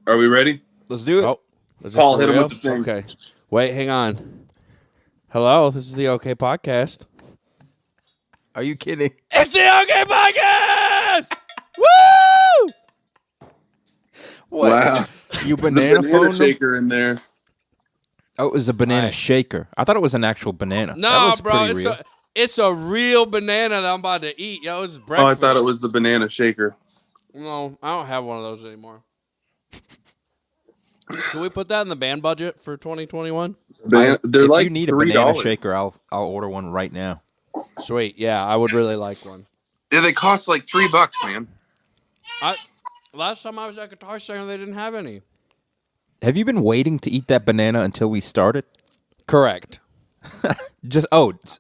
Are we ready? Let's do it. Oh, is it Paul, for hit him real? with the thing. Okay. Wait, hang on. Hello, this is the OK Podcast. Are you kidding? It's the OK Podcast! Woo! What? Wow. You The banana banana phone? shaker in there. Oh, it was a banana Right. shaker. I thought it was an actual banana. That Nah, looks bro, pretty real. it's a real banana that I'm about to eat. Yo, it's Oh, breakfast. I thought it was the banana shaker. No, I don't have one of those anymore. Can we put that in the band budget for 2021? They're if like you need a $3. banana shaker, I'll order one right now. Sweet. Yeah, I would really like one. Yeah, they cost like $3, man. Last time I was at Guitar Center, they didn't have any. Have you been waiting to eat that banana until we started? Correct.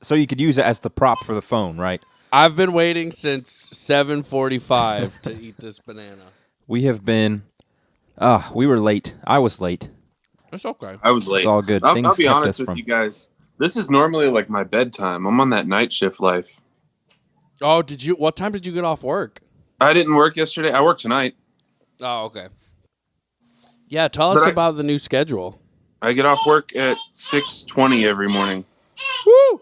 So you could use it as the prop for the phone, right? I've been waiting since 7:45 to eat this banana. We have been. We were late. I was late. It's okay. I was late. It's all good. I'll Things be kept honest us with from. you guys. This is normally like my bedtime. I'm on that night shift life. Oh, what time did you get off work? I didn't work yesterday. I work tonight. Oh, okay. Yeah, tell us about the new schedule. I get off work at 6:20 every morning. Woo!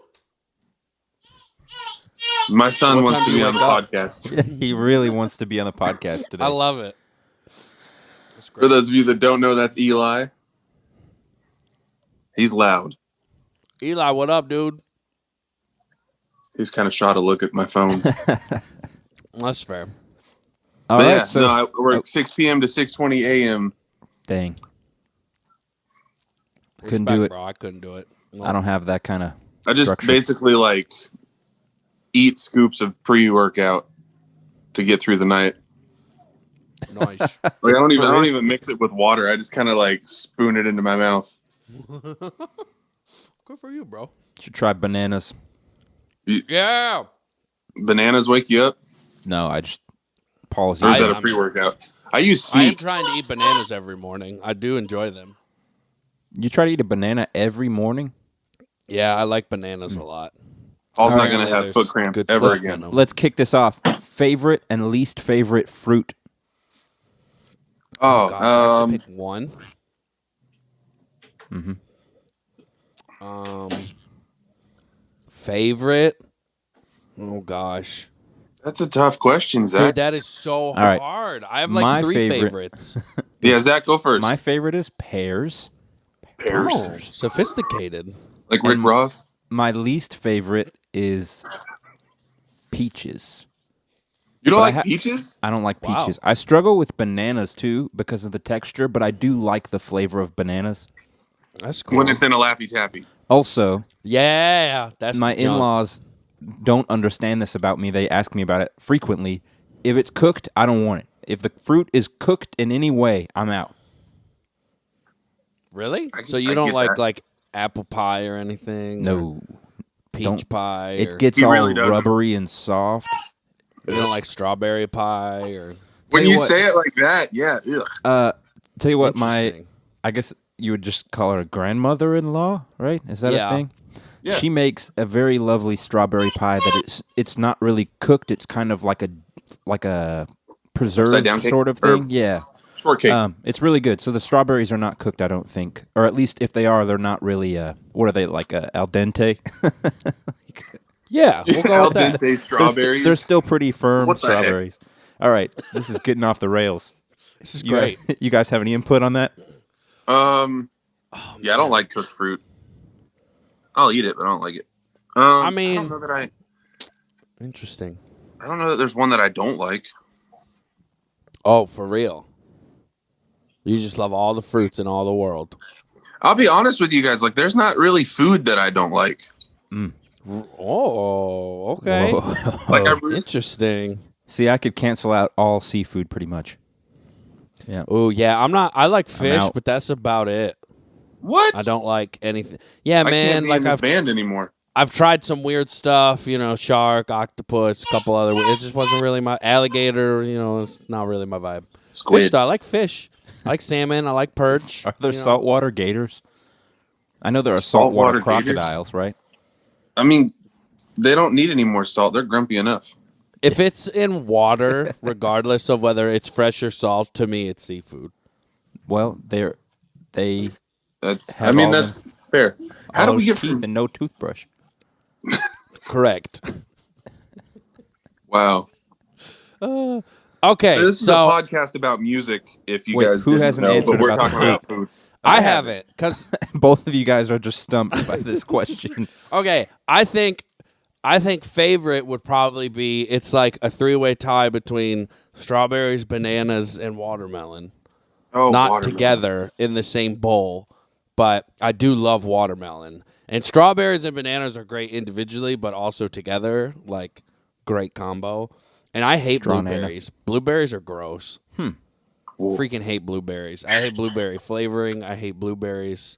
My son What wants time to do be you on the wake up? podcast. He really wants to be on the podcast today. I love it. That's For great. those of you that don't know, that's Eli. He's loud. Eli, what up, dude? He's kind of shot a look at my phone. That's fair. All But right, yeah, so no, I work 6 p.m. to 6:20 a.m. dang, couldn't do Respect, it. bro. I couldn't do it. No. I don't have that kind of. I just structure. basically like eat scoops of pre-workout to get through the night. Nice. Like I don't even mix it with water. I just kind of like spoon it into my mouth. Good for you, bro. Should try bananas. Yeah. Bananas wake you up, No, I just Paul's. or is that I'm- a pre-workout? I use I am Sneak. trying to eat bananas every morning. I do enjoy them. You try to eat a banana every morning. Yeah, I like bananas a lot. Paul's not Apparently going to have there's foot cramp good ever stuff in again. them. Let's kick this off. Favorite and least favorite fruit. Oh, Gosh, I have to pick one. Favorite? Oh gosh, that's a tough question, dude, Zach. that is so right. hard. I have like My 3 favorite- favorites. Yeah, Zach, go first. My favorite is pears. pears, Oh, sophisticated. like Rick and- Ross. My least favorite is peaches. You don't but I like ha- peaches? I don't like Wow. peaches. I struggle with bananas too because of the texture, but I do like the flavor of bananas. That's cool. When it's in a Laffy Taffy. Also, Yeah, that's my the junk. in-laws don't understand this about me. They ask me about it frequently. If it's cooked, I don't want it. If the fruit is cooked in any way, I'm out. Really? I- So I you don't get that. like apple pie or anything? or No, peach don't- pie. it or gets He all really doesn't. rubbery and soft. you don't like strawberry pie or. When you you what- say it like that, yeah. Ugh. Tell you what, my Interesting. I guess you would just call her a grandmother-in-law, right? Is that Yeah. a thing? Yeah. She makes a very lovely strawberry pie that it's not really cooked. It's kind of like a preserved Upside-down cake? sort of Or- thing. Yeah. Shortcake. It's really good. So the strawberries are not cooked, I don't think, or at least if they are, they're not really. What are they like? Al dente. Yeah, we'll go Al with that. dente strawberries. They're still pretty firm What the heck? strawberries. All right, this is getting off the rails. This is You great. you guys have any input on that? Yeah, I don't like cooked fruit. I'll eat it, but I don't like it. I mean- I don't know that Interesting. I don't know that there's one that I don't like. Oh, for real? You just love all the fruits in all the world. I'll be honest with you guys. Like, there's not really food that I don't like. Oh, okay. Whoa. Like, Interesting. See, I could cancel out all seafood pretty much. Yeah. Oh, yeah. I like fish, out. but that's about it. what? I don't like anything. Yeah, I man. can't be Like in this I've band anymore. I've tried some weird stuff. Shark, octopus, a couple other. It just wasn't really my alligator. It's not really my vibe. Squid. Fish, though. I like fish. I like salmon. I like perch. Are there you know. saltwater gators? I know there are saltwater Saltwater gators? crocodiles, right? I mean, they don't need any more salt. They're grumpy enough. If it's in water, regardless of whether it's fresh or salt, to me it's seafood. Well, they That's. Have I mean, all that's fair. How do all we get teeth from? and no toothbrush? Correct. Wow. Okay, This is a so podcast about music. If you Wait, guys who didn't hasn't know, answered but we're about the talking about food. I have it because Both of you guys are just stumped by this question. okay, I think favorite would probably be it's like a 3-way tie between strawberries, bananas, and watermelon. Oh, Not watermelon. together in the same bowl, but I do love watermelon. And strawberries and bananas are great individually, but also together, like great combo. And I hate Straw nana. blueberries. Blueberries are gross. Cool. Freaking hate blueberries. I hate blueberry flavoring. I hate blueberries.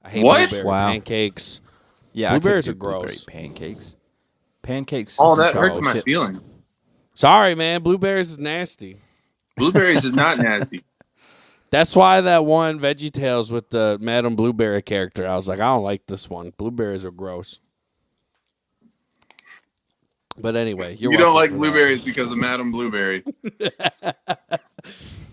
I hate What? blueberry Wow. pancakes. Yeah, I could Blueberries do are gross. blueberry pancakes. Pancakes. Oh, and that hurts chocolate my chips. feeling. Sorry, man. Blueberries is nasty. Blueberries is not nasty. That's why that one VeggieTales with the Madame Blueberry character, I was like, I don't like this one. Blueberries are gross. But anyway, You don't like blueberries because of Madame Blueberry.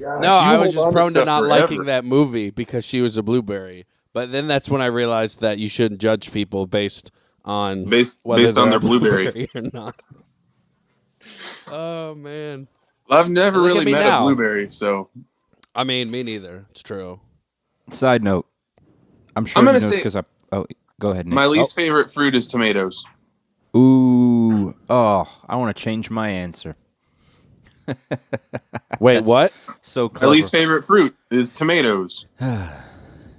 No, I was just prone to not liking that movie because she was a blueberry. But then that's when I realized that you shouldn't judge people based on Based whether on they're their a blueberry. or not. Oh man, I've never Look at really me met now. a blueberry, so I mean, me neither. It's true. Side note, I'm sure I'm you gonna know this say- because Oh, go ahead, Nick. my least favorite fruit is tomatoes. Ooh. Oh, I want to change my answer. Wait, what? So My clever. least favorite fruit is tomatoes.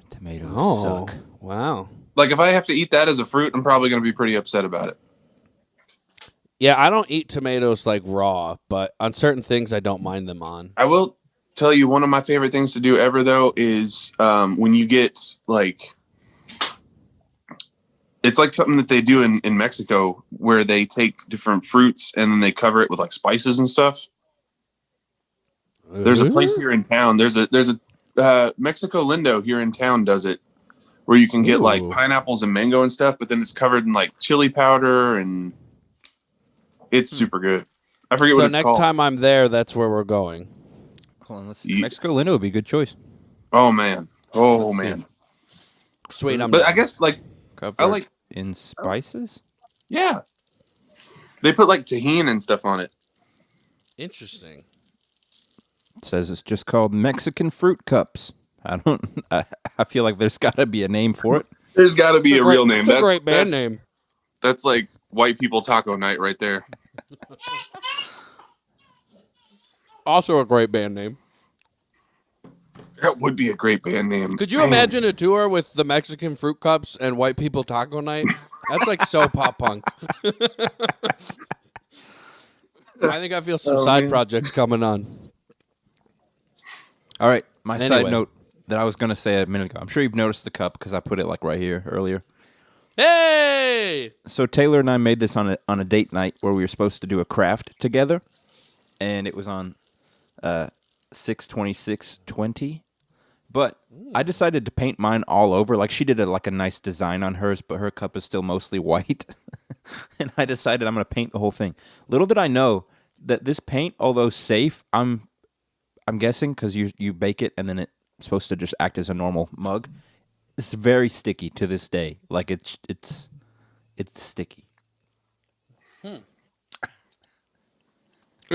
Tomatoes Oh, suck. wow. Like if I have to eat that as a fruit, I'm probably going to be pretty upset about it. Yeah, I don't eat tomatoes like raw, but on certain things I don't mind them on. I will tell you one of my favorite things to do ever though is when you get like it's like something that they do in Mexico where they take different fruits and then they cover it with like spices and stuff. There's a place here in town. There's a Mexico Lindo here in town does it where you can get like Ooh. pineapples and mango and stuff, but then it's covered in like chili powder and it's super good. I forget what So it's next called. time I'm there, that's where we're going. Hold on, let's Ye- Mexico Lindo would be a good choice. Oh man. Oh Let's see. man. Sweet, I'm But down. I guess like Covered like- in spices. yeah. They put like tahini and stuff on it. Interesting. It says it's just called Mexican fruit cups. I don't. I feel like there's got to be a name for it. There's got to be a real name. It's a great band name. That's like white people taco night right there. Also a great band name. That would be a great band name. Could you Man. imagine a tour with the Mexican fruit cups and white people taco night? That's like so pop punk. I think I feel some side projects coming on. All right, my Anyway. side note that I was going to say a minute ago. I'm sure you've noticed the cup because I put it like right here earlier. Hey! So Taylor and I made this on a date night where we were supposed to do a craft together, and it was on 6/26/20. But I decided to paint mine all over. Like she did like a nice design on hers, but her cup is still mostly white. And I decided I'm going to paint the whole thing. Little did I know that this paint, although safe, I'm guessing because you bake it and then it's supposed to just act as a normal mug. It's very sticky to this day. Like it's sticky. It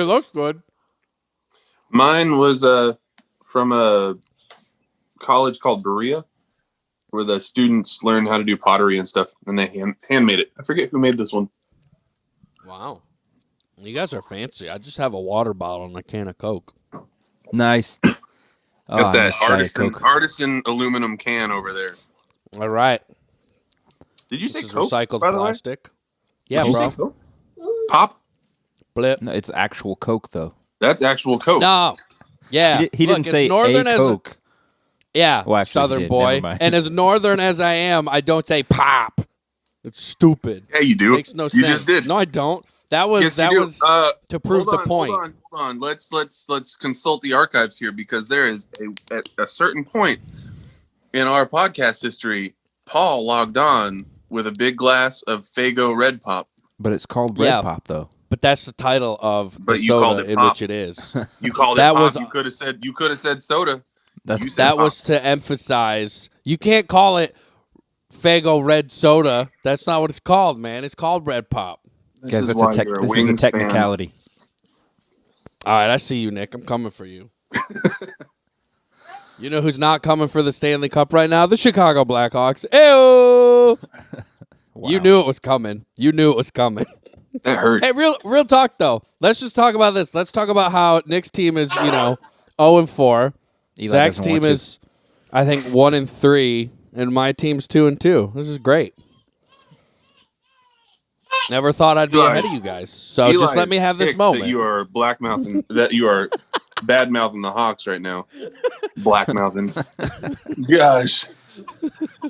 looks good. Mine was from a college called Berea, where the students learn how to do pottery and stuff, and they handmade it. I forget who made this one. Wow. You guys are fancy. I just have a water bottle and a can of Coke. Nice. Oh, Got I that miss Diet Coke. artisan aluminum can over there. All right. Did you This say is Coke, recycled by the way? plastic. Yeah, Did you bro. say Coke? Pop? Blip. No, it's actual Coke though. That's actual Coke. No. Yeah. He Look, didn't as say northern a as Coke. Yeah, Well, actually, he Southern did. boy. Never mind. And as northern as I am, I don't say pop. It's stupid. Yeah, you do. Makes no you sense. just did. No, I don't. That was Yes, you do. to prove Hold the on, point. Hold on. Let's consult the archives here because there is at a certain point in our podcast history, Paul logged on with a big glass of Faygo Red Pop. But it's called Red Yeah. Pop though. But that's the title of But the you called soda it in pop. which it is. You called That it pop. was- You could have said soda. You said That was to emphasize you can't call it Faygo Red Soda. That's not what it's called, man. It's called Red Pop. this Guys, is that's why a you're a this is a Wings fan. technicality. All right, I see you, Nick. I'm coming for you. You know who's not coming for the Stanley Cup right now? The Chicago Blackhawks. Ew! Wow. You knew it was coming. You knew it was coming. That hurt. Hey, real talk though. Let's just talk about this. Let's talk about how Nick's team is, 0-4. Eli Zach's doesn't want team to. is, I think, 1-3, and my team's 2-2. This is great. Never thought I'd be Eli- ahead of you guys. So Eli just let is me have this ticked moment. That you are blackmouthing. That you are bad mouthing the Hawks right now. Black mouthing. Gosh,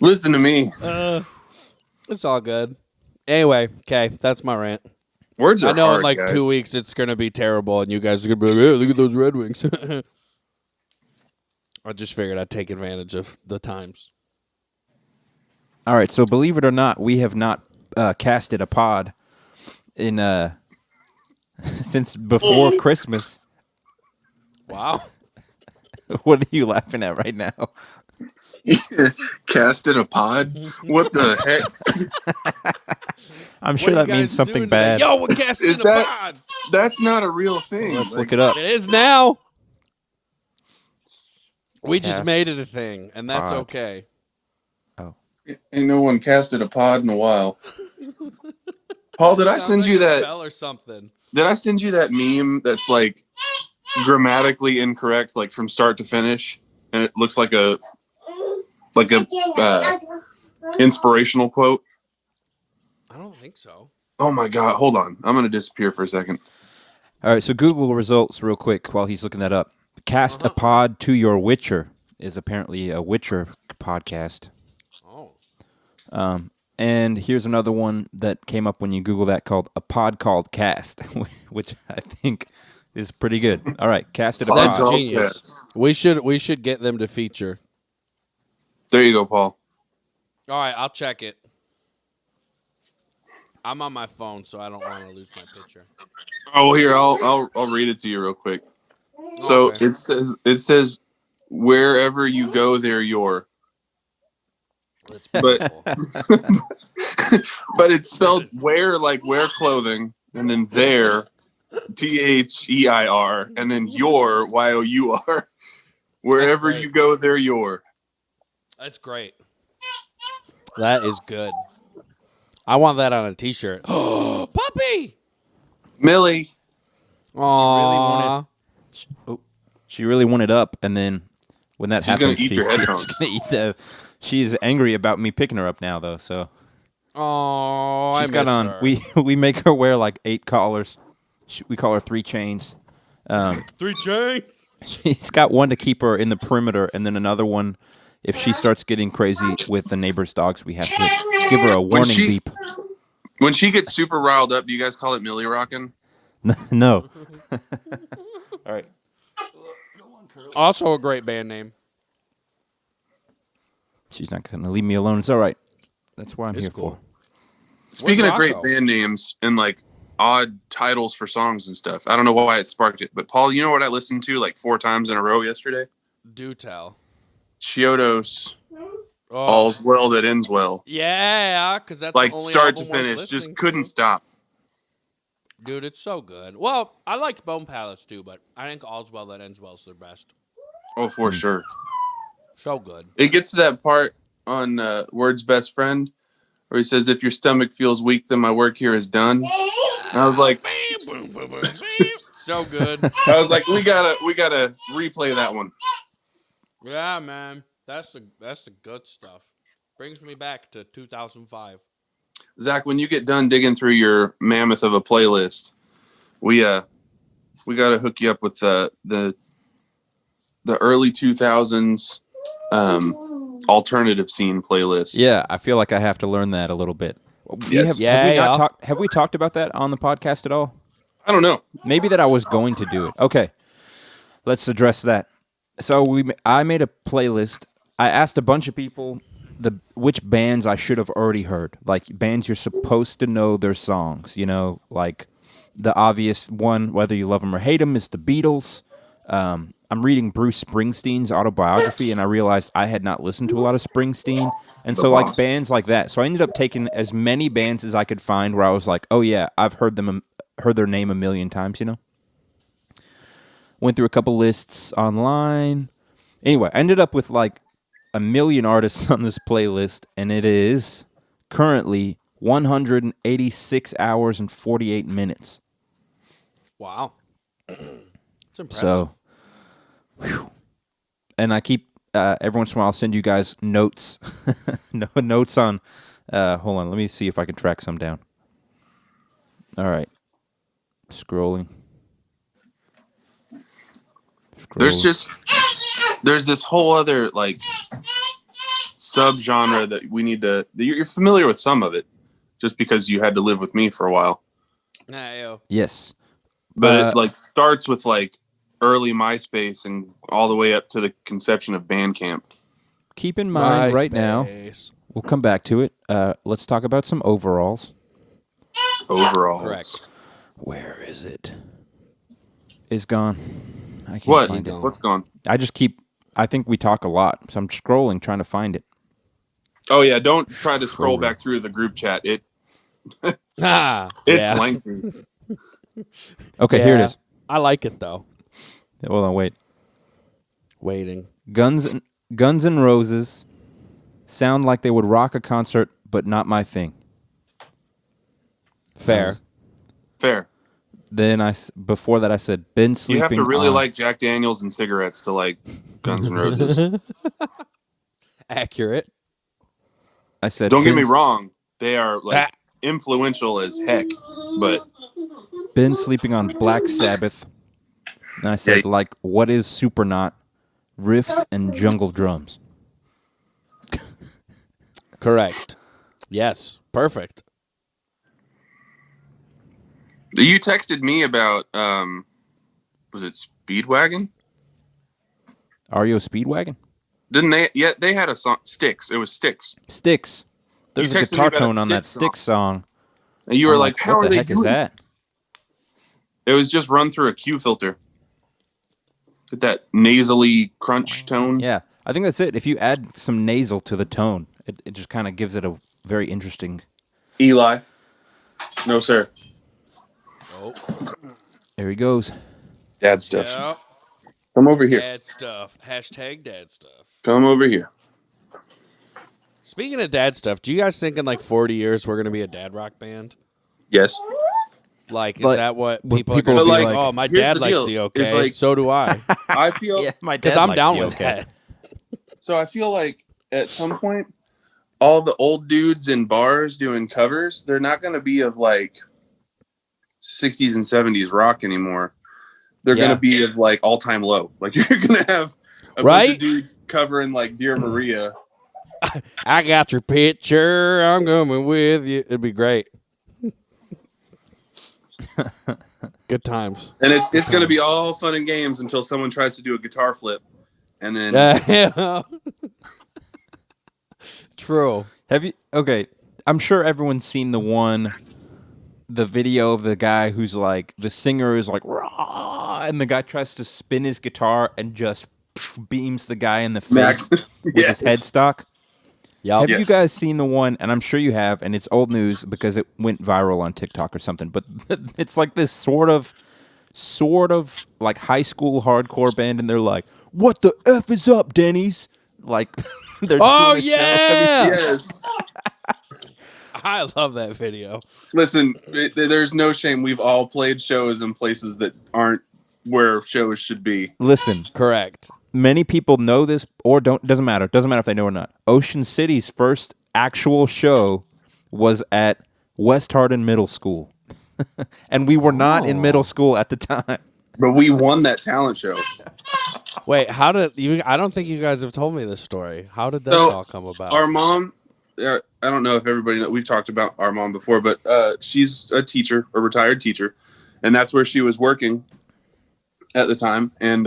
listen to me. It's all good. Anyway, okay, that's my rant. Words are I know hard, in like guys. 2 weeks it's going to be terrible, and you guys are going to be like, hey, look at those Red Wings. I just figured I'd take advantage of the times. All right, so believe it or not, we have not casted a pod in since before Christmas. Wow. What are you laughing at right now? Cast in a pod? What the heck? I'm sure that means something bad. Yo, we're casting Is a that- pod. That's not a real thing. Let's Like, look it up. It is now. We just Cast made it a thing, and that's pod. okay. Ain't no one casted a pod in a while. Paul, did I Sounds send like you a that? spell or something? Did I send you that meme that's like grammatically incorrect, like from start to finish, and it looks like a inspirational quote? I don't think so. Oh my god! Hold on, I'm gonna disappear for a second. All right, so Google results real quick while he's looking that up. Cast a pod to your Witcher is apparently a Witcher podcast. Oh. And here's another one that came up when you Google that called a pod called Cast, which I think is pretty good. All right, cast it a That's pod. genius. We should get them to feature. There you go, Paul. All right, I'll check it. I'm on my phone, so I don't want to lose my picture. Oh, here I'll read it to you real quick. So Okay. it says wherever you go, there you're. That's But- beautiful. But it's spelled wear like wear clothing, and then there, THEIR, and then your YOUR. Wherever great. you go, there you're. That's great. That is good. I want that on a T-shirt. Puppy. Millie. Aww. She really wanted up, and then when that She's happened, gonna eat your headphones. she's gonna eat the. She's angry about me picking her up now, though. So Oh, she's got on. We make her wear like 8 collars. We call her 3 chains. 3 chains. She's got one to keep her in the perimeter, and then another one if she starts getting crazy with the neighbor's dogs. We have to give her a warning she- beep. When she gets super riled up, do you guys call it Millie rockin'? No. All right. Also a great band name. She's not going to leave me alone. It's all right. That's what I'm It's here cool. for. Speaking Where's of great Rocco? band names and like odd titles for songs and stuff, I don't know why it sparked it, but Paul, you know what I listened to like 4 times in a row yesterday? Do tell. Chiodos, Oh. All's Well That Ends Well. Yeah, because that's Like the only start to album worth finish, listening just couldn't to. stop. Dude, it's so good. Well, I liked Bone Palace too, but I think All's Well That Ends Well is their best. Oh, for sure. So good. It gets to that part on Word's Best Friend where he says, "If your stomach feels weak, then my work here is done." And I was like, So good. we gotta replay that one. Yeah, man. That's the good stuff. Brings me back to 2005. Zach, when you get done digging through your mammoth of a playlist, we gotta hook you up with the early 2000s alternative scene playlist. Yeah, I feel like I have to learn that a little bit. Yes. Have we talked about that on the podcast at all? I don't know. Maybe that I was going to do it. Okay, let's address that. So I made a playlist. I asked a bunch of people which bands I should have already heard, like bands you're supposed to know their songs. You know, like the obvious one, whether you love them or hate them, is the Beatles. I'm reading Bruce Springsteen's autobiography, and I realized I had not listened to a lot of Springsteen, and The so like boss. bands like that. So I ended up taking as many bands as I could find where I was like, oh yeah, I've heard their name a million times. You know. Went through a couple lists online. Anyway, I ended up with like a million artists on this playlist, and it is currently 186 hours and 48 minutes. Wow. It's impressive. So, whew. And I keep every once in a while I'll send you guys notes, notes on. Hold on, let me see if I can track some down. All right, scrolling. There's this whole other like subgenre that we need to. You're familiar with some of it, just because you had to live with me for a while. Yes, But it like starts with like early MySpace and all the way up to the conception of Bandcamp. keep in mind right now. MySpace. We'll come back to it. Let's talk about some overalls. Overall, Correct. Where is it? It's gone. I can't What? find it. What's gone? I think we talk a lot, so I'm scrolling trying to find it. Oh yeah, don't try to scroll back through the group chat. It's Yeah. lengthy. Okay, here it Yeah. is. I like it though. Hold on, wait. Waiting. Guns N' Roses sound like they would rock a concert, but not my thing. Fair. Fair. Then before that I said been sleeping You have to really on- like Jack Daniels and cigarettes to like Guns N' Roses. Accurate. I said Don't get me been- wrong; they are like influential as heck. But Been sleeping on Black Sabbath. And I said, Yeah. like, what is Supernaut? Riffs and jungle drums. Correct. Yes. Perfect. you texted me about was it Speedwagon? REO Speedwagon? Didn't they? Yeah, they had a song. Sticks. It was Sticks. Sticks. There's You a texted me guitar about a tone on that Styx Sticks song. And you were I'm like, "How what are the they heck doing?" is that? It was just run through a Q filter. Get that nasally crunch tone. Yeah, I think that's it. If you add some nasal to the tone, it just kind of gives it a very interesting... Eli. No, sir. Oh. There he goes. Dad stuff. Yeah. Come over here. Dad stuff. Hashtag dad stuff. Come over here. Speaking of dad stuff, do you guys think in like 40 years we're gonna be a dad rock band? Yes. Like, is But that what would people, people are be gonna be like- like? Oh, my Here's dad the likes deal. the It's OK. like- So do I. I feel my Because I'm down with that. so. I feel like at some point, all the old dudes in bars doing covers, they're not going to be of like 60s and 70s rock anymore. They're Yeah. going to be of like all time low. Like you're going to have a bunch Right? of dudes covering like Dear Maria. I got your picture. I'm coming with you. It'd be great. Good times. And it's going to be all fun and games until someone tries to do a guitar flip. And then Yeah. True. Have you? Okay, I'm sure everyone's seen the video of the guy who's like, the singer is like, "Rah!" and the guy tries to spin his guitar and just beams the guy in the face Max. with his headstock. Yep. Have you Yes. guys seen the one? And I'm sure you have, and it's old news because it went viral on TikTok or something. But it's like this sort of like high school hardcore band, and they're like, "What the f is up, Denny's?" Like, they're Oh, doing a show. yeah! Yes. I love that video. Listen, there's no shame. We've all played shows in places that aren't where shows should be. Listen, Correct. many people know this or don't. Doesn't matter. Doesn't matter if they know or not. Ocean City's first actual show was at West Hardin Middle School, and we were not in middle school at the time. But we won that talent show. Wait, how did you? I don't think you guys have told me this story. How did this So, all come about? Our mom, I don't know if everybody knows, we've talked about our mom before, but she's a teacher, a retired teacher, and that's where she was working at the time. And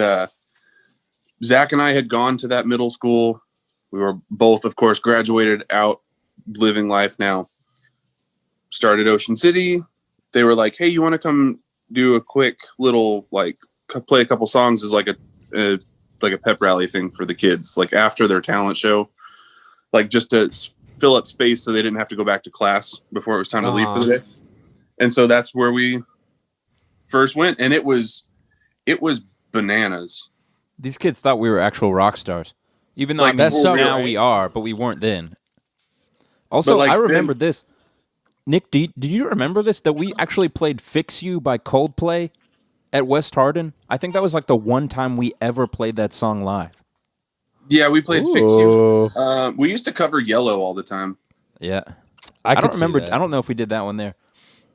Zach and I had gone to that middle school. We were both, of course, graduated out, living life now. Started Ocean City. They were like, "Hey, you want to come do a quick little, like, play a couple songs as like a like a pep rally thing for the kids, like after their talent show, like just to fill up space so they didn't have to go back to class before it was time to leave for the day. And so that's where we first went, and it was bananas. These kids thought we were actual rock stars, even though Like, that's so now right. we are, but we weren't then. Also, But, like, I remember this. Nick, do you remember this? That we actually played "Fix You" by Coldplay at West Hardin. I think that was like the one time we ever played that song live. Yeah, we played Fix You. Ooh. We used to cover Yellow all the time. Yeah, I don't could see remember. that. I don't know if we did that one there.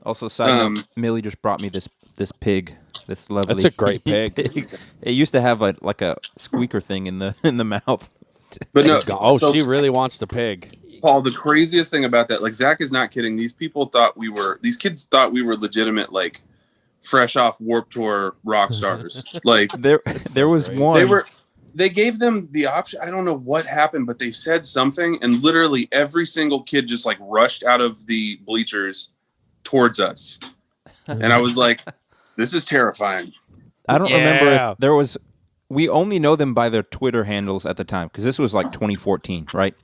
Also, side note, Millie just brought me this pig. This lovely. That's a great pig. It used to have like a squeaker thing in the mouth. But no, Oh, so, she really wants the pig. Paul, the craziest thing about that, like Zach is not kidding. These kids thought we were legitimate, like fresh off Warped Tour rock stars. Like There was great. one. they gave them the option. I don't know what happened, but they said something, and literally every single kid just like rushed out of the bleachers towards us. And I was like, this is terrifying. I don't remember Yeah. if there was. We only know them by their Twitter handles at the time because this was like 2014, right?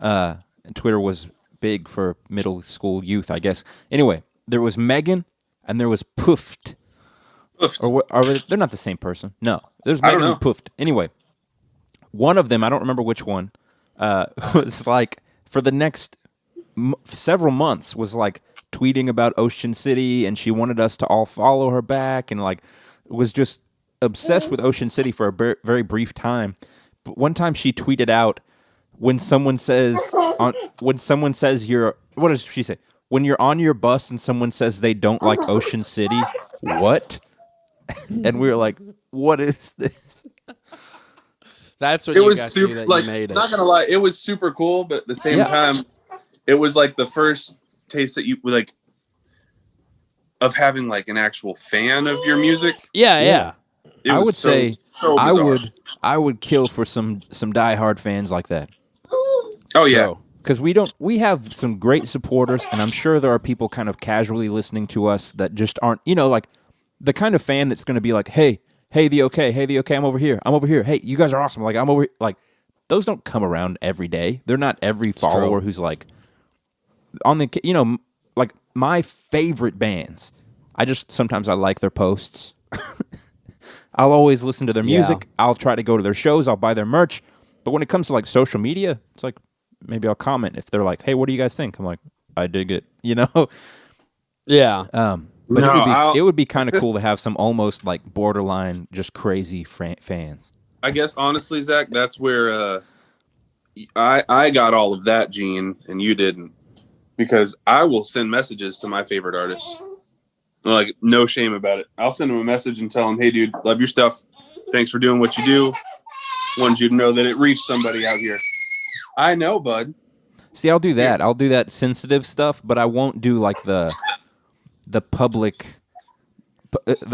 And Twitter was big for middle school youth, I guess. Anyway, there was Megan and there was Poofed. Oofed. Or they're not the same person. No, there's I don't Megan and know. Poofed. Anyway, one of them, I don't remember which one, was like for the next several months was like tweeting about Ocean City, and she wanted us to all follow her back, and like was just obsessed with Ocean City for a very brief time. But one time she tweeted out when someone says you're, what does she say? When you're on your bus and someone says they don't like Ocean City, what? And we were like, what is this? That's what It you was got super. that Like, you made it. not gonna lie, it was super cool, but at the same Yeah. time, it was like the first taste that you like of having like an actual fan of your music. Yeah. It I was would say so I bizarre. would kill for some diehard fans like that. Oh yeah. So, Because we have some great supporters, and I'm sure there are people kind of casually listening to us that just aren't, like the kind of fan that's going to be like, hey, the okay, I'm over here, hey, you guys are awesome, like I'm over here. Like those don't come around every day. They're not every follower who's like on the, like my favorite bands. Sometimes I like their posts. I'll always listen to their music. Yeah. I'll try to go to their shows. I'll buy their merch. But when it comes to like social media, it's like, maybe I'll comment if they're like, "Hey, what do you guys think?" I'm like, "I dig it," yeah. But No, it would be kind of cool to have some almost like borderline just crazy fans. I guess honestly, Zach, that's where I got all of that gene and you didn't, because I will send messages to my favorite artists. Like, no shame about it. I'll send them a message and tell them, "Hey, dude, love your stuff. Thanks for doing what you do. Wanted you to know that it reached somebody out here." I know, bud. See, I'll do that. I'll do that sensitive stuff, but I won't do like the public,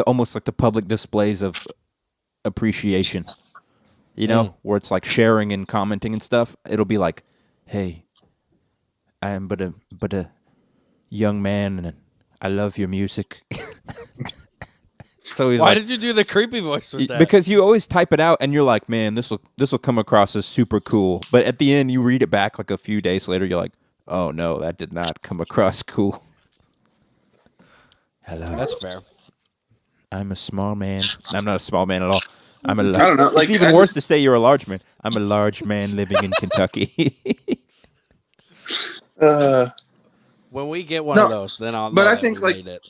almost like the public displays of appreciation. Where it's like sharing and commenting and stuff. It'll be like, "Hey, I am but a young man, and I love your music." So he's Why like, did you do the creepy voice with that? because you always type it out and you're like, man, this will come across as super cool. But at the end, you read it back like a few days later. You're like, oh no, that did not come across cool. Hello, That's fair. I'm a small man. I'm not a small man at all. I'm a. I don't know, like, it's even I worse just- to say you're a large man. I'm a large man living in Kentucky. When we get one No, of those, then I'll. but know I that think, we like, made it.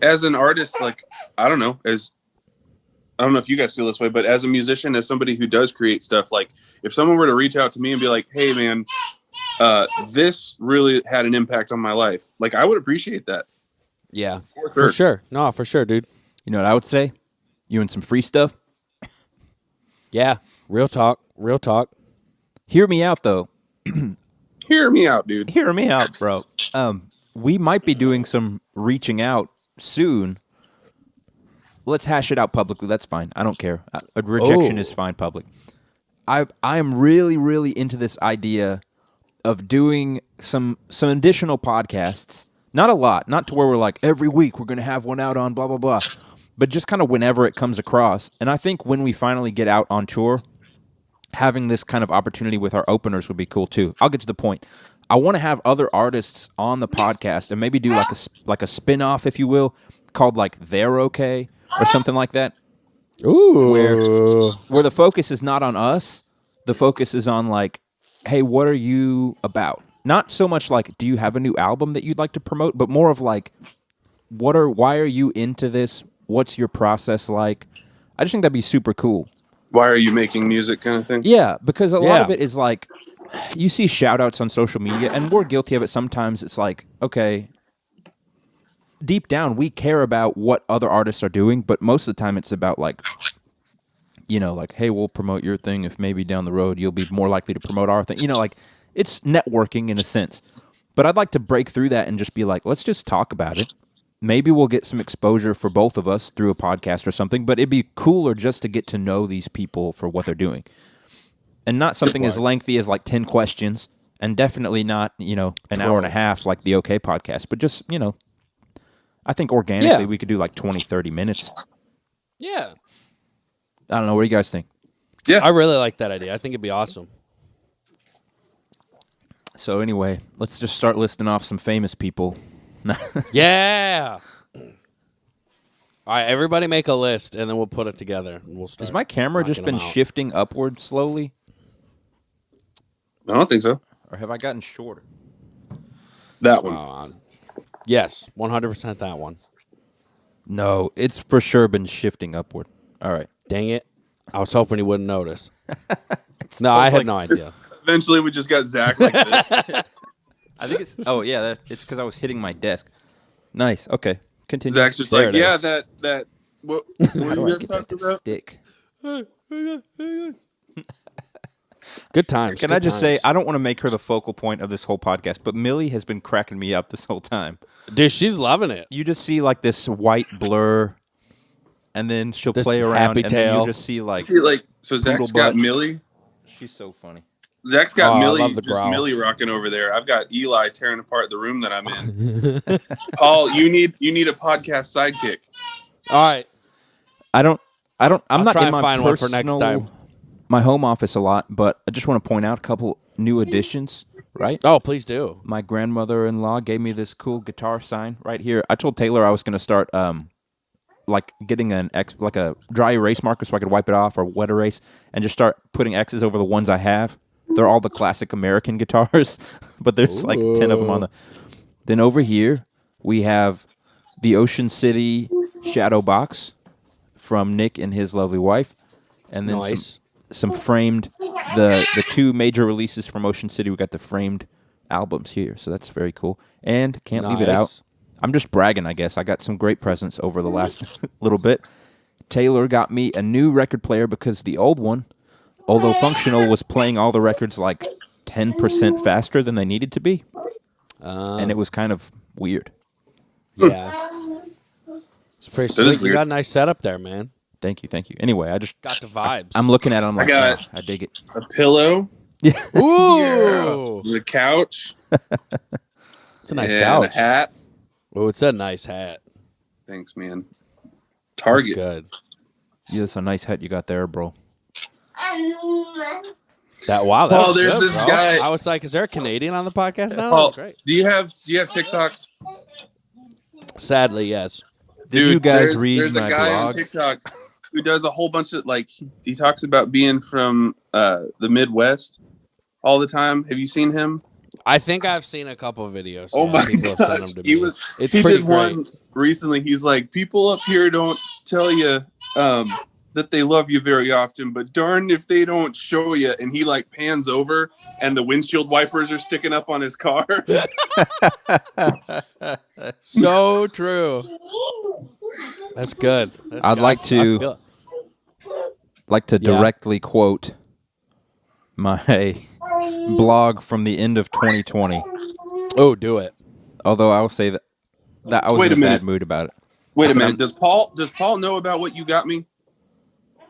As an artist, like, I don't know if you guys feel this way, but as a musician, as somebody who does create stuff, like if someone were to reach out to me and be like, "Hey man, this really had an impact on my life," like I would appreciate that. Yeah, For for sure. No, for sure, dude. You know what I would say? You and some free stuff. Yeah, real talk. Hear me out though. Hear me out, dude. Hear me out, bro. We might be doing some reaching out soon. Let's hash it out publicly. That's fine. I don't care. A rejection is fine public. I am really, really into this idea of doing some additional podcasts. Not a lot. Not to where we're like, every week we're going to have one out on blah, blah, blah. but just kind of whenever it comes across. And I think when we finally get out on tour, having this kind of opportunity with our openers would be cool too. I'll get to the point. I want to have other artists on the podcast and maybe do like a spin-off, if you will, called like They're Okay or something like that. Ooh. Where the focus is not on us, the focus is on like, hey, what are you about? Not so much like, do you have a new album that you'd like to promote, but more of like, why are you into this? What's your process like? I just think that'd be super cool. Why are you making music kind of thing? Yeah, because a lot of it is like, you see shout outs on social media, and we're guilty of it sometimes. It's like, okay, deep down, we care about what other artists are doing, but most of the time it's about like, you know, like, hey, we'll promote your thing if maybe down the road you'll be more likely to promote our thing. You know, like, it's networking in a sense. But I'd like to break through that and just be like, let's just talk about it. Maybe we'll get some exposure for both of us through a podcast or something, but it'd be cooler just to get to know these people for what they're doing. And not something as lengthy as like 10 questions, and definitely not, you know, an hour and a half like the OK podcast, but just, you know, I think organically we could do like 20, 30 minutes. Yeah. I don't know. What do you guys think? Yeah. I really like that idea. I think it'd be awesome. So anyway, let's just start listing off some famous people. Yeah. All right, everybody make a list, and then we'll put it together. And we'll start. Has my camera just knocking been them out. shifting upward slowly? I don't think so. Or have I gotten shorter? That one. Yes, 100% that one. No, it's for sure been shifting upward. All right. Dang it. I was hoping he wouldn't notice. No, I had no idea. Eventually, we just got Zach like this. I think it's... Oh, yeah. It's because I was hitting my desk. Nice. Okay. Continue. Zach's just There like, it yeah, is. that. What How were do you I guys get that talking to about? stick? Good times. Can good I just times. say, I don't want to make her the focal point of this whole podcast, but Millie has been cracking me up this whole time. Dude, she's loving it. You just see like this white blur, and then she'll This play around, happy and then tail. you just see like... See, like, so Zach's Poodle got butt. Millie. She's so funny. Zach's got Oh, I Millie, love the just growl. Millie rocking over there. I've got Eli tearing apart the room that I'm in. Paul, you need a podcast sidekick. All right. I'm I'll not try in and my find one for next personal- time. my home office a lot, but I just want to point out a couple new additions, right? Oh, please do. My grandmother-in-law gave me this cool guitar sign right here. I told Taylor I was going to start like getting like a dry erase marker so I could wipe it off, or wet erase, and just start putting X's over the ones I have. They're all the classic American guitars, but there's like 10 of them on the... Then over here, we have the Ocean City Shadow Box from Nick and his lovely wife. And then Nice. some framed, the two major releases from Ocean City. We got the framed albums here, so that's very cool. And can't leave it out. Nice. I'm just bragging, I guess. I got some great presents over the last little bit. Taylor got me a new record player because the old one, although functional, was playing all the records like 10% faster than they needed to be. And it was kind of weird. Yeah. It's pretty That is sweet. You weird. got a nice setup there, man. Thank you. Anyway, I just... Got the vibes. I'm looking at it, I'm like, got- "Oh, I dig it." A pillow, Ooh. a couch, It's a nice and couch. a hat. Oh, it's a nice hat. Thanks, man. That's Target. good. Yeah, that's a nice hat you got there, bro. That wow. That Paul, was there's good, this bro. guy- I was like, is there a Canadian on the podcast now? Paul, That's great. do you have TikTok? Sadly, yes. Did you guys there's, read there's my a guy on blog? TikTok who does a whole bunch of like he talks about being from the Midwest all the time. Have you seen him? I think I've seen a couple of videos. Oh Yeah, my people have sent gosh, them to he me. was It's he pretty did great. one recently. He's like, people up here don't tell you that they love you very often, but darn if they don't show you. And he like pans over, and the windshield wipers are sticking up on his car. So true. That's good. That's I'd good. like I to- feel- Like to Yeah. directly quote my blog from the end of 2020. Oh, do it. Although I will say that I was Wait in a a bad minute. mood about it. Wait a Listen, minute. Does Paul know about what you got me?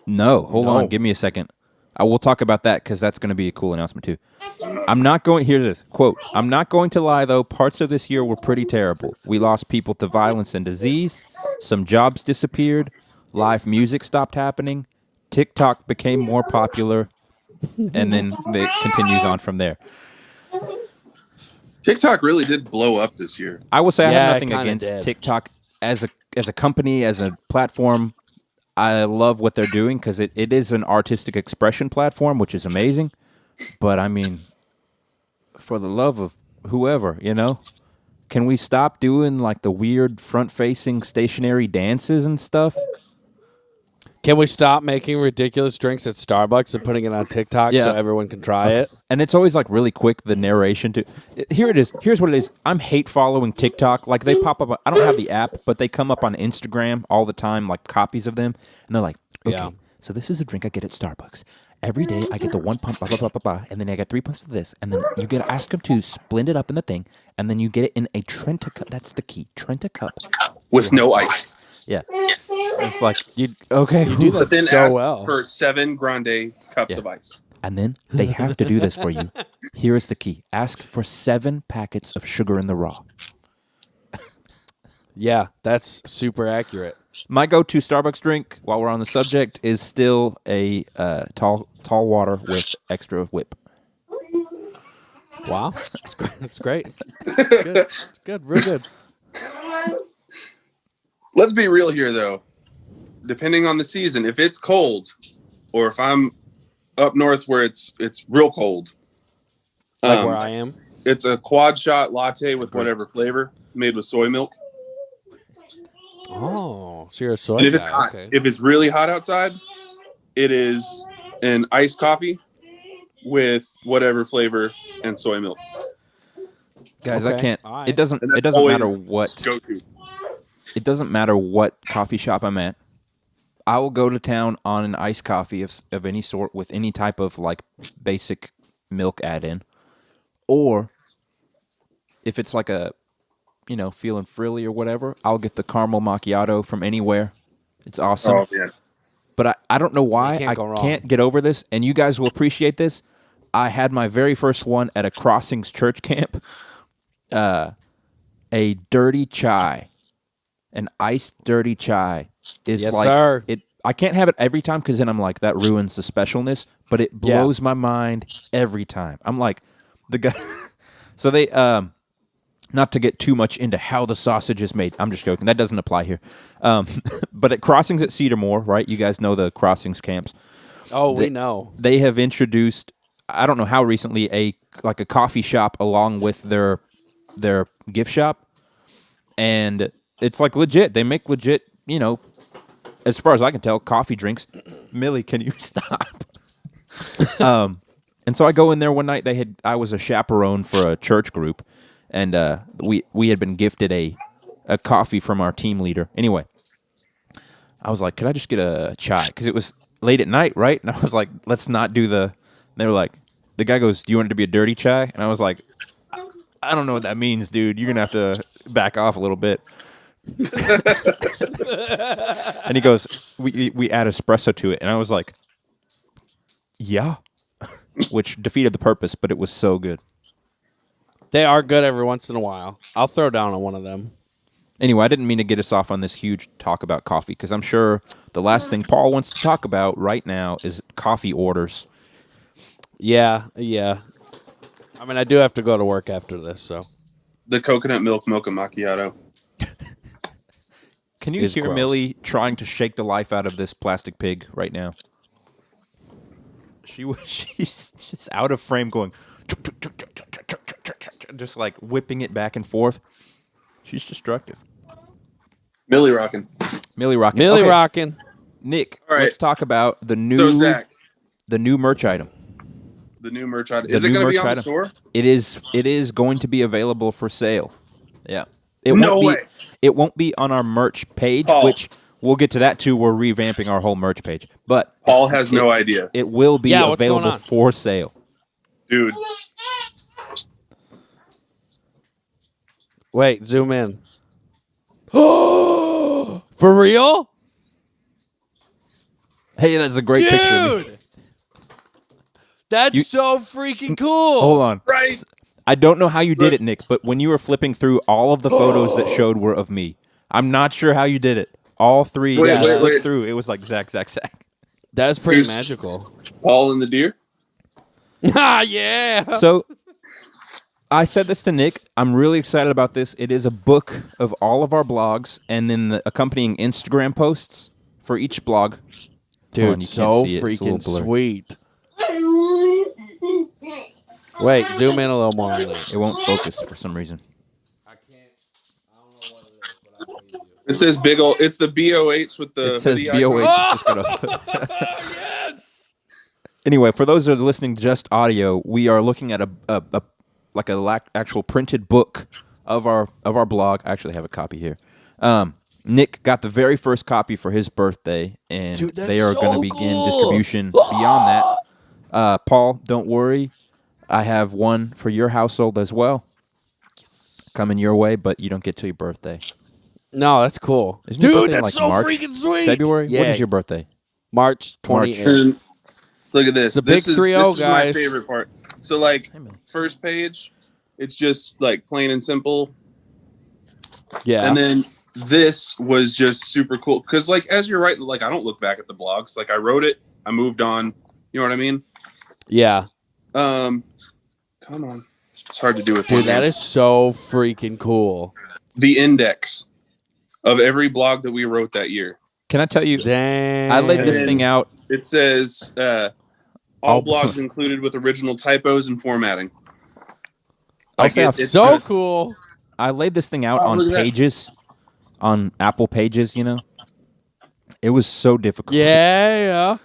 No, hold No. on. Give me a second. I will talk about that because that's going to be a cool announcement too. I'm not going. Hear this quote. I'm not going to lie though. Parts of this year were pretty terrible. We lost people to violence and disease. Some jobs disappeared. Live music stopped happening. TikTok became more popular, and then it continues on from there. TikTok really did blow up this year. I will say I Yeah, have it nothing kinda against did. TikTok as a company, as a platform. I love what they're doing because it is an artistic expression platform, which is amazing. But I mean, for the love of whoever, can we stop doing like the weird front-facing stationary dances and stuff? Can we stop making ridiculous drinks at Starbucks and putting it on TikTok Yeah. so everyone can try it? And it's always like really quick, the narration to here it is. Here's what it is. I'm hate following TikTok. Like they pop up. I don't have the app, but they come up on Instagram all the time, like copies of them, and they're like, okay, Yeah. so this is a drink I get at Starbucks. Every day I get the 1 pump, blah, blah, blah, blah, blah, and then I get 3 pumps of this, and then you get ask them to blend it up in the thing, and then you get it in a Trenta cup. That's the key, Trenta cup. With no ice. Yeah, it's like you okay. You do that But then so ask well. for 7 grande cups Yeah. of ice. And then they have to do this for you. Here is the key: ask for 7 packets of sugar in the raw. Yeah, that's super accurate. My go-to Starbucks drink, while we're on the subject, is still a tall water with extra whip. Wow, that's great. Good. It's good, real good. Let's be real here, though. Depending on the season, if it's cold, or if I'm up north where it's real cold, Like where I am. it's a quad shot latte with whatever flavor, made with soy milk. Oh, so you're a soy And if it's guy. hot, Okay. if it's really hot outside, it is an iced coffee with whatever flavor and soy milk. Guys, I Okay. can't. All right. It doesn't. And It that's doesn't always matter what. Go to. It doesn't matter what coffee shop I'm at. I will go to town on an iced coffee of any sort with any type of like basic milk add-in, or if it's like a, feeling frilly or whatever, I'll get the caramel macchiato from anywhere. It's awesome. Oh man, But I don't know why can't go wrong. can't get over this, and you guys will appreciate this. I had my very first one at a Crossings church camp. A dirty chai, an iced dirty chai is Yes, like sir. it. I can't have it every time because then I'm like that ruins the specialness. But it blows my mind every time. I'm like the guy. So they not to get too much into how the sausage is made. I'm just joking. That doesn't apply here. But at Crossings at Cedarmore, right? You guys know the Crossings camps. Oh, we know. They have introduced, I don't know how recently, a coffee shop along with their gift shop, and it's like legit. They make legit, as far as I can tell, coffee drinks. Millie, can you stop? And so I go in there one night. I was a chaperone for a church group, and we had been gifted a coffee from our team leader. Anyway, I was like, could I just get a chai? Because it was late at night, right? And I was like, let's not do they were like, the guy goes, do you want it to be a dirty chai? And I was like, I don't know what that means, dude. You're going to have to back off a little bit. And he goes, we add espresso to it. And I was like, yeah. Which defeated the purpose, but it was so good. They are good every once in a while. I'll throw down on one of them. Anyway, I didn't mean to get us off on this huge talk about coffee because I'm sure the last thing Paul wants to talk about right now is coffee orders. Yeah. I mean, I do have to go to work after this, so. the coconut milk mocha macchiato. Can you Is hear gross. Millie trying to shake the life out of this plastic pig right now? She's just out of frame going, just like whipping it back and forth. She's destructive. Millie rocking. Millie rocking. Millie Okay, rocking. Nick, All right. let's talk about the So Zach, new merch item. the new merch item. The Is it new going to be merch on the item. store? It is going to be available for sale. Yeah. No way. It won't be on our merch page, Paul. which we'll get to that too. We're revamping our whole merch page. But Paul has no idea. it will be Yeah, what's going available on? for sale. Dude, Wait, zoom in. For real? Hey, that's a great picture of me. Dude! That's so freaking cool. Hold on. Right. I don't know how you did it, Nick, but when you were flipping through, all of the photos that showed were of me. I'm not sure how you did it. All three. Wait, I wait, flipped wait. through. It was like Zach, Zach, Zach. That's pretty Here's- magical. Paul and the deer. Ah, yeah. So I said this to Nick. I'm really excited about this. It is a book of all of our blogs and then the accompanying Instagram posts for each blog. Hold Dude, on, you can't so see it. It's a little freaking blurry. sweet. Wait, zoom in a little more on that. It won't focus for some reason. It says big old. It's the BO8s with the. It says hoodie BOH. icon. It's just got a Yes. Anyway, for those that are listening to just audio, we are looking at actual printed book of our blog. I actually have a copy here. Nick got the very first copy for his birthday, and Dude, that's they are going so to begin cool. distribution beyond that. Paul, don't worry. I have one for your household as well. Coming your way, but you don't get till your birthday. No, that's cool. Isn't your Dude, birthday that's like so March? freaking sweet. February? Yeah. When is your birthday? March 28th. And look at this. The big This is 3-0, this is my guys. favorite part. So like Hey, man. first page, it's just like plain and simple, Yeah. and then this was just super cool because like as you're writing, like I don't look back at the blogs. Like I wrote it, I moved on. You know what I mean? yeah. Come on, it's hard to do with Dude, one that hand. is so freaking cool. The index of every blog that we wrote that year. Can I tell you? Dang. I laid this And thing out. It says all All- blogs included with original typos and formatting. I'll Like, say it's So just- cool. I laid this thing out Oh, on look at that. Pages, on Apple Pages, you know. It was so difficult. Yeah.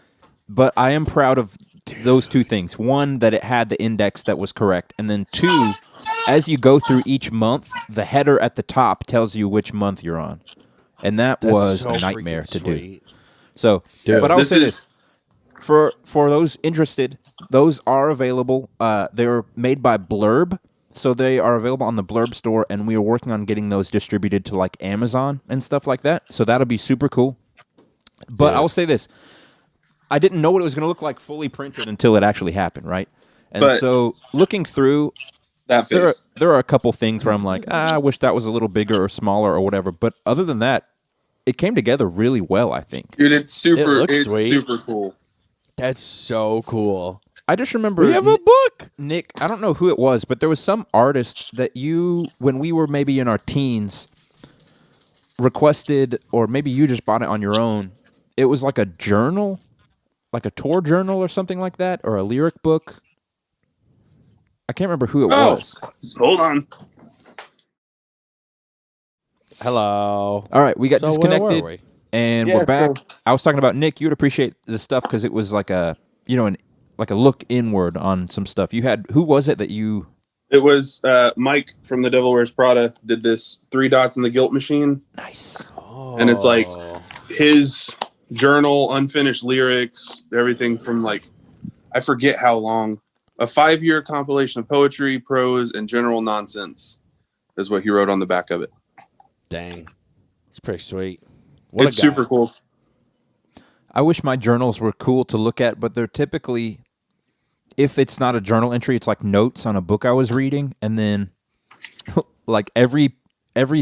But I am proud of those two things. One, that it had the index that was correct. And then two, as you go through each month, the header at the top tells you which month you're on. And that That's was so a nightmare freaking to do. sweet. So, Dude, but I will This say is this. For those interested, those are available. They're made by Blurb, so they are available on the Blurb store, and we are working on getting those distributed to like Amazon and stuff like that. So that'll be super cool. But Dude. I will say this: I didn't know what it was going to look like fully printed until it actually happened, right? And But- so looking through, that face. there are a couple things where I'm like, I wish that was a little bigger or smaller or whatever. But other than that, it came together really well, I think. Dude, it's super. looks It's sweet. super cool. That's so cool. I just remember We have a book. Nick, I don't know who it was, but there was some artist that you, when we were maybe in our teens, requested, or maybe you just bought it on your own. It was like a journal, like a tour journal or something like that, or a lyric book. I can't remember who it Oh. was. Hold on. Hello. All right, we got So where disconnected, were we? and Yeah, we're back. so- I was talking about Nick. You would appreciate the stuff because it was like a, like a look inward on some stuff. You had, who was it that you? It was Mike from The Devil Wears Prada did this 3 dots in the guilt machine. Nice. And it's like- Oh. His journal, unfinished lyrics, everything from like, I forget how long. A 5-year compilation of poetry, prose, and general nonsense is what he wrote on the back of it. Dang. It's pretty sweet. What It's a guy. super cool. I wish my journals were cool to look at, but they're typically, if it's not a journal entry, it's like notes on a book I was reading, and then like every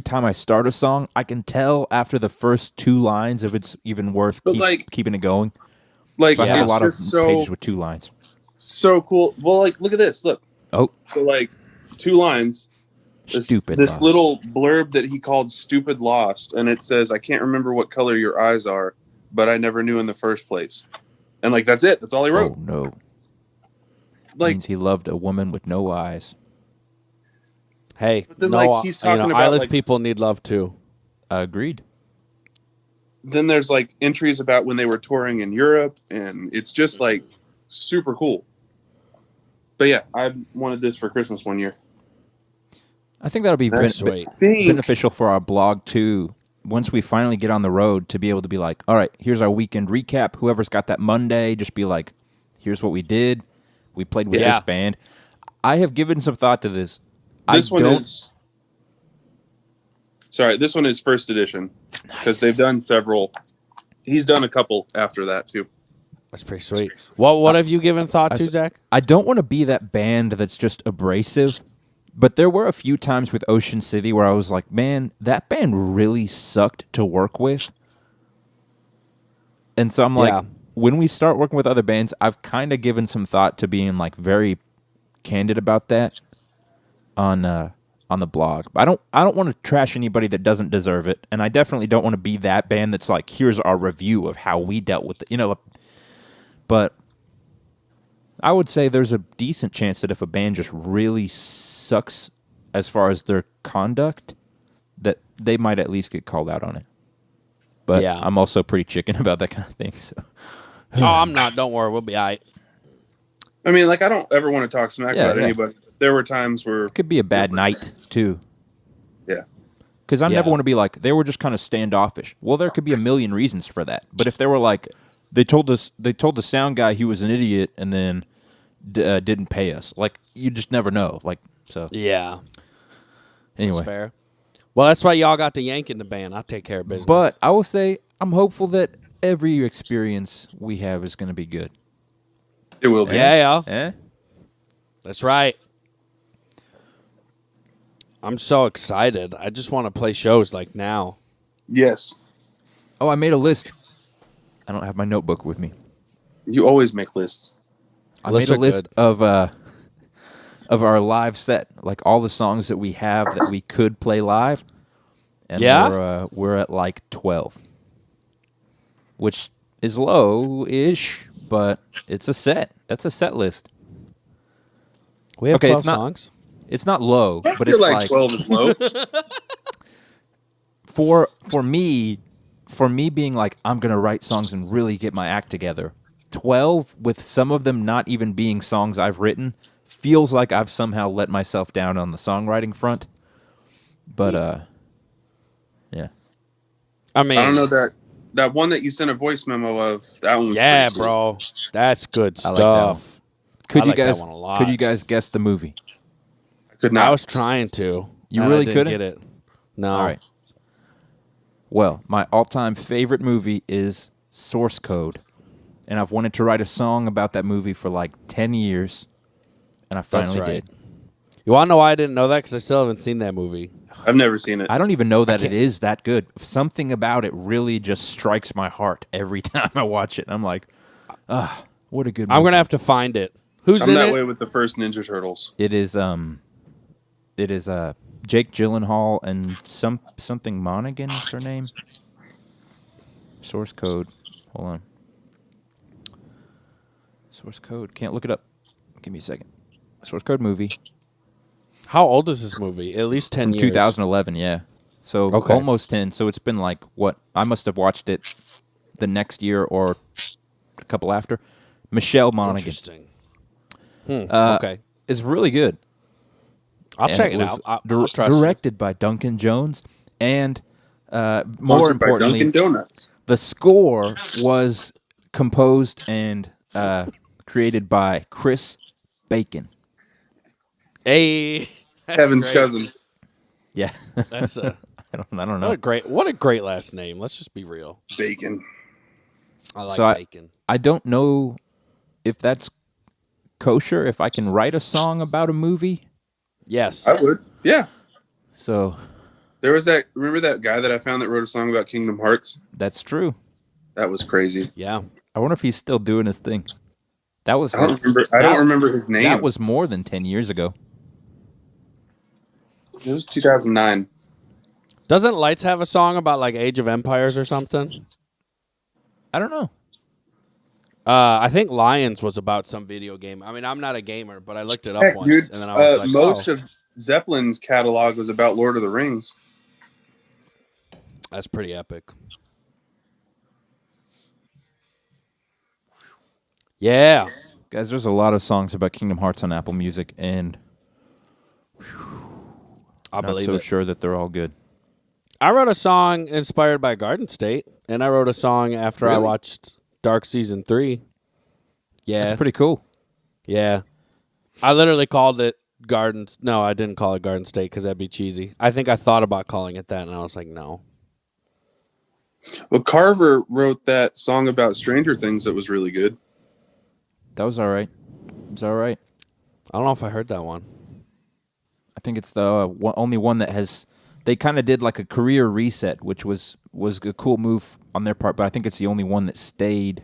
time I start a song, I can tell after the first 2 lines if it's even worth But, like- keeping it going. Like So I have it's a lot of just so pages with 2 lines. so cool. Well, like look at this. Look. Oh, So like 2 lines. stupid. This Ross. little blurb that he called "Stupid Lost," and it says, "I can't remember what color your eyes are, but I never knew in the first place." And like that's it. That's all he wrote. Oh no! Like Means he loved a woman with no eyes. Hey, But then, no, like, he's talking about, eyeless like- people need love too. Agreed. then there's like entries about when they were touring in Europe, and it's just like super cool. But yeah, I wanted this for Christmas one year. I think that'll be Very sweet. beneficial for our blog too. Once we finally get on the road, to be able to be like, all right, here's our weekend recap. Whoever's got that Monday, just be like, here's what we did. We played with Yeah. this band. I have given some thought to this. This I one don't. is sorry. This one is first edition because Nice. they've done several. He's done a couple after that too. That's pretty sweet. What have you given thought to, Zach? I don't want to be that band that's just abrasive, but there were a few times with Ocean City where I was like, man, that band really sucked to work with. And so I'm like, Yeah. when we start working with other bands, I've kind of given some thought to being like very candid about that on the blog. I don't want to trash anybody that doesn't deserve it, and I definitely don't want to be that band that's like, here's our review of how we dealt with it, But I would say there's a decent chance that if a band just really sucks as far as their conduct, that they might at least get called out on it. But Yeah. I'm also pretty chicken about that kind of thing. So Oh, I'm not. Don't worry. We'll be all right. I mean, like, I don't ever want to talk smack Yeah, about yeah. anybody. There were times where it could be a bad night too. Yeah. Because I Yeah. never want to be like, they were just kind of standoffish. Well, there could be a million reasons for that. But if they were like, they told the sound guy he was an idiot and then didn't pay us. Like, you just never know. Like, so Yeah. anyway. That's fair. Well, that's why y'all got to yank in the band. I'll take care of business. But I will say, I'm hopeful that every experience we have is going to be good. it will be. yeah. Eh? That's right. I'm so excited. I just want to play shows like now. Yes. Oh, I made a list. I don't have my notebook with me. You always make lists. I Lists made a are list good. of our live set, like all the songs that we have that we could play live. And Yeah? we're at like 12, which is low-ish, but it's a set. That's a set list. We have Okay, 12 it's not- songs. It's not low, I but feel it's like like 12 is low. for me being like, I'm gonna write songs and really get my act together. 12, with some of them not even being songs I've written, feels like I've somehow let myself down on the songwriting front. But yeah. I mean, I don't know that one that you sent a voice memo of. That one was yeah, pretty cool. bro. That's good I like that one. stuff. Could I you like that guys one a lot. could you guys guess the movie? I could not. I was trying to. You and really I didn't couldn't? get it. No. All right. Well, my all-time favorite movie is Source Code. And I've wanted to write a song about that movie for like 10 years. And I finally right. did. You want to know why I didn't know that? Because I still haven't seen that movie. I've never seen it. I don't even know that it is that good. Something about it really just strikes my heart every time I watch it. I'm like, what a good movie. I'm going to have to find it. Who's I'm in that it? way with the first Ninja Turtles. It is Jake Gyllenhaal and something Monaghan is her name. Source Code. Hold on. Source Code. Can't look it up. Give me a second. Source Code movie. How old is this movie? At least 10 From years. 2011, yeah. So Okay. almost 10. So it's been like, what? I must have watched it the next year or a couple after. Michelle Monaghan. Interesting. Okay. Is really good. I'll And check it was out. I'll trust you. directed by Duncan Jones. And more Sponsored by importantly, Dunkin' Donuts. the score was composed and created by Chris Bacon. Hey. That's Kevin's great. cousin. Yeah. That's I don't know. what a great last name. Let's just be real. Bacon. I like So bacon. I don't know if that's kosher, if I can write a song about a movie. Yes. I would. Yeah. So There was that. Remember that guy that I found that wrote a song about Kingdom Hearts? that's true. That was crazy. Yeah. I wonder if he's still doing his thing. That was I don't remember. I don't remember his name. That was more than 10 years ago. It was 2009. Doesn't Lights have a song about like Age of Empires or something? I don't know. I think Lions was about some video game. I mean, I'm not a gamer, but I looked it up Heck, once, dude. and then I was like, Most oh, of Zeppelin's catalog was about Lord of the Rings. that's pretty epic. Yeah. Guys, there's a lot of songs about Kingdom Hearts on Apple Music, and I not believe so it. sure that they're all good. I wrote a song inspired by Garden State, and I wrote a song after I Really? watched Dark Season 3. Yeah. That's pretty cool. Yeah. I literally called it Garden. No, I didn't call it Garden State because that'd be cheesy. I think I thought about calling it that, and I was like, no. Well, Carver wrote that song about Stranger Things that was really good. That was all right. It was all right. I don't know if I heard that one. I think it's the only one that has. They kind of did like a career reset, which was a cool move on their part. But I think it's the only one that stayed,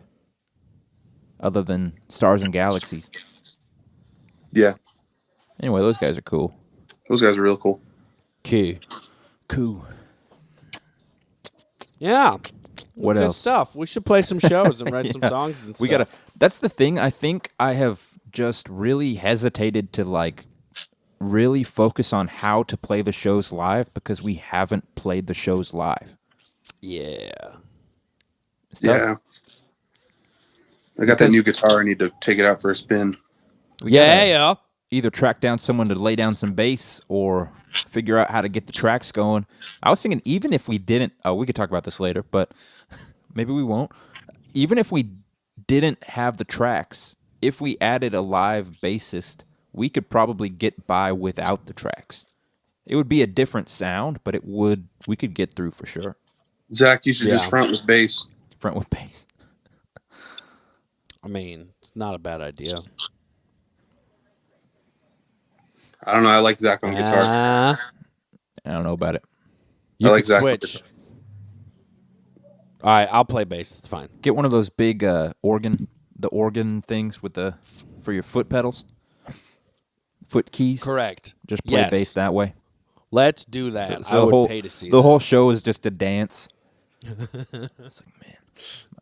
other than Stars and Galaxies. Yeah, Anyway, those guys are cool. those guys are real cool. Key. Cool. Yeah. What Good else? stuff. We should play some shows and write some Yeah. songs and stuff. We gotta. That's the thing. I think I have just really hesitated to like really focus on how to play the shows live because we haven't played the shows live. Yeah. It's tough. Yeah. I got that new guitar. I need to take it out for a spin. We gotta Yeah. either track down someone to lay down some bass or figure out how to get the tracks going. I was thinking even if we didn't, we could talk about this later, but maybe we won't. Even if we didn't have the tracks, if we added a live bassist, we could probably get by without the tracks. It would be a different sound, but we could get through for sure. Zach, you should just Yeah. front with bass. Front with bass. I mean, it's not a bad idea. I don't know. I like Zach on guitar. I don't know about it. You I like could Zach on switch. guitar. All right, I'll play bass. It's fine. Get one of those big the organ things with for your foot pedals, foot keys. Correct. Just play Yes. bass that way. Let's do that. So I the would whole, pay to see the that. whole show is just a dance. It's like, man,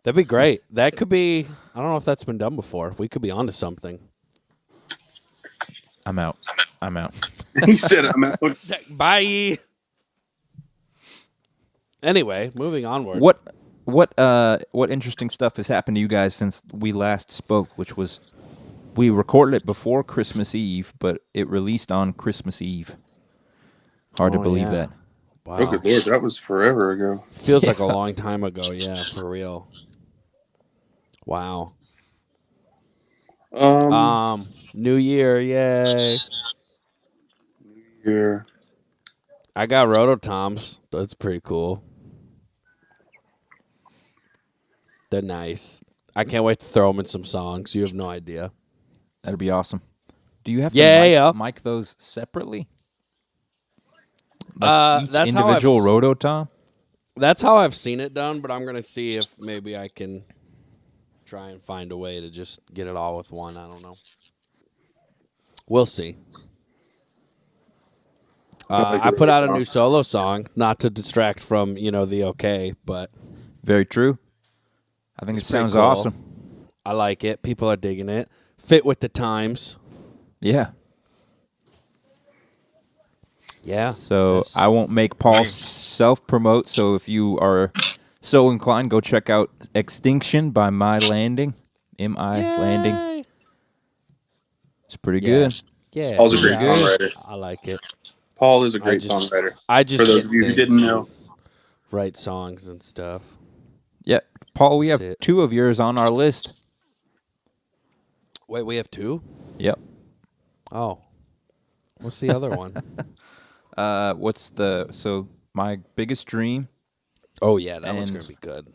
That'd be great. That could be. I don't know if that's been done before. We could be onto something. I'm out. He said, "I'm out." Bye. Anyway, moving onward. What interesting stuff has happened to you guys since we last spoke? Which was we recorded it before Christmas Eve, but it released on Christmas Eve. Hard to Oh, believe yeah. that. Wow. Oh, good lord, that was forever ago. Feels like a long time ago. Yeah, for real. Wow. New Year, yay! Here. I got Rototoms. That's pretty cool. They're nice. I can't wait to throw them in some songs. You have no idea. That'd be awesome. Do you have to Yeah. mic those separately? Each That's how individual I've rototom? That's how I've seen it done, but I'm gonna see if maybe I can try and find a way to just get it all with one. I don't know. We'll see. I put out a new solo song, not to distract from the okay, but Very true. I think It's it pretty sounds cool. awesome. I like it. People are digging it. Fit with the times. Yeah. Yeah. So that's- I won't make Paul self-promote. So if you are so inclined, go check out "Extinction" by My Landing. M.I. Landing. Yay. It's pretty Yeah. good. Yeah. Paul's a great yeah. songwriter. I like it. Paul is a great just- songwriter. I just For those get of you who things didn't know. and write songs and stuff. Yeah, Paul, we have That's it. 2 of yours on our list. Wait, we have 2? Yep. Oh. What's the other one? So My Biggest Dream? Oh yeah, that one's And- gonna be good.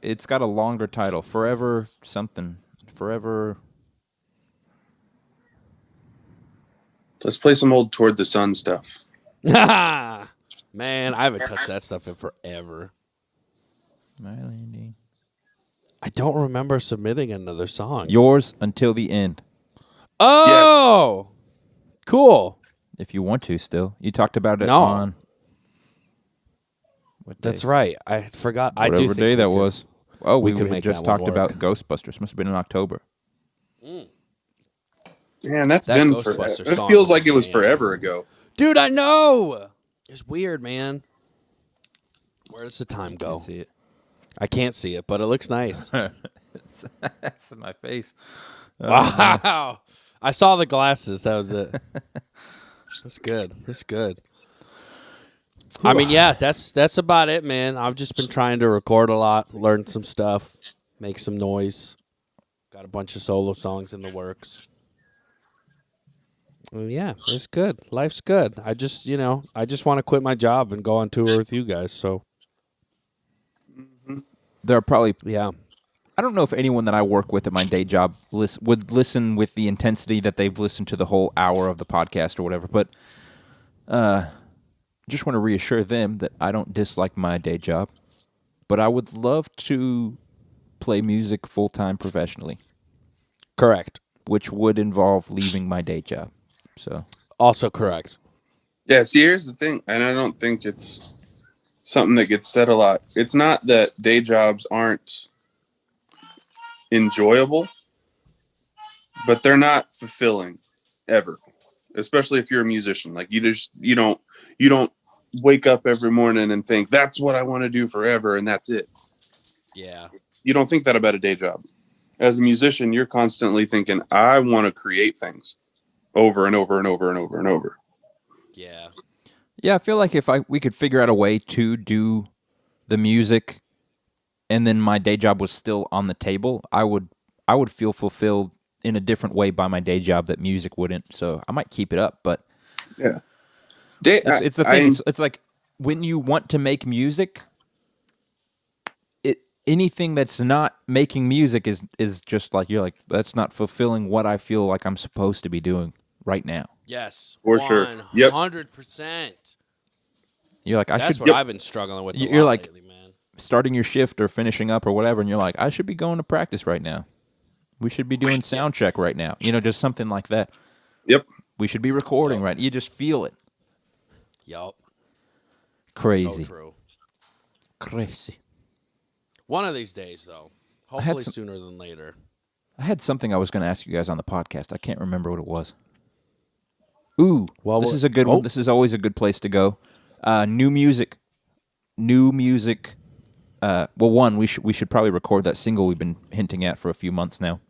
It's got a longer title. Forever something. Forever. Let's play some old Toward the Sun stuff. Man, I haven't touched that stuff in forever. My Landing. I don't remember submitting another song. Yours Until the End. Oh, cool. If you want to still. You talked about it No. on... What day? That's right. I forgot. I do Whatever think day we that could- was. Oh, we we could had make just that one talked about work. Ghostbusters. Must have been in October. Man, that's That been Ghostbuster forever. It song feels was like it was jam. forever ago. Dude, I know. It's weird, man. Where does the time go? I see it. I can't see it, but it looks nice. That's in my face. Wow. I saw the glasses. That was it. That's good. That's good. I mean, yeah, that's about it, man. I've just been trying to record a lot, learn some stuff, make some noise. Got a bunch of solo songs in the works. Well, yeah, it's good. Life's good. I just want to quit my job and go on tour with you guys. So there are probably, Yeah. I don't know if anyone that I work with at my day job would listen with the intensity that they've listened to the whole hour of the podcast or whatever, but just want to reassure them that I don't dislike my day job, but I would love to play music full-time professionally, Correct. which would involve leaving my day job. So, Also correct. Yeah, see, here's the thing, and I don't think it's something that gets said a lot. It's not that day jobs aren't enjoyable, but they're not fulfilling ever. Especially if you're a musician. Like you don't wake up every morning and think that's what I want to do forever and that's it. Yeah. You don't think that about a day job. As a musician, you're constantly thinking, I want to create things over and over and over and over and over. Yeah. yeah, I feel like if we could figure out a way to do the music and then my day job was still on the table, I would feel fulfilled in a different way by my day job that music wouldn't. So I might keep it up, but Yeah. it's the thing. It's like when you want to make music, anything that's not making music is just like, you're like, that's not fulfilling what I feel like I'm supposed to be doing right now. Yes. For sure. Yep. 100%. You're like, That's what I've been struggling with. You're like- lately, man. starting your shift or finishing up or whatever, and you're like, I should be going to practice right now. We should be doing sound check right now. Just something like that. Yep. We should be recording right. You just feel it. Yup. Crazy. So true. Crazy. One of these days, though. had Hopefully some- sooner than later. I had something I was going to ask you guys on the podcast. I can't remember what it was. Ooh, Well, this is a good one. This is always a good place to go. New music. Well, one, we should probably record that single we've been hinting at for a few months now.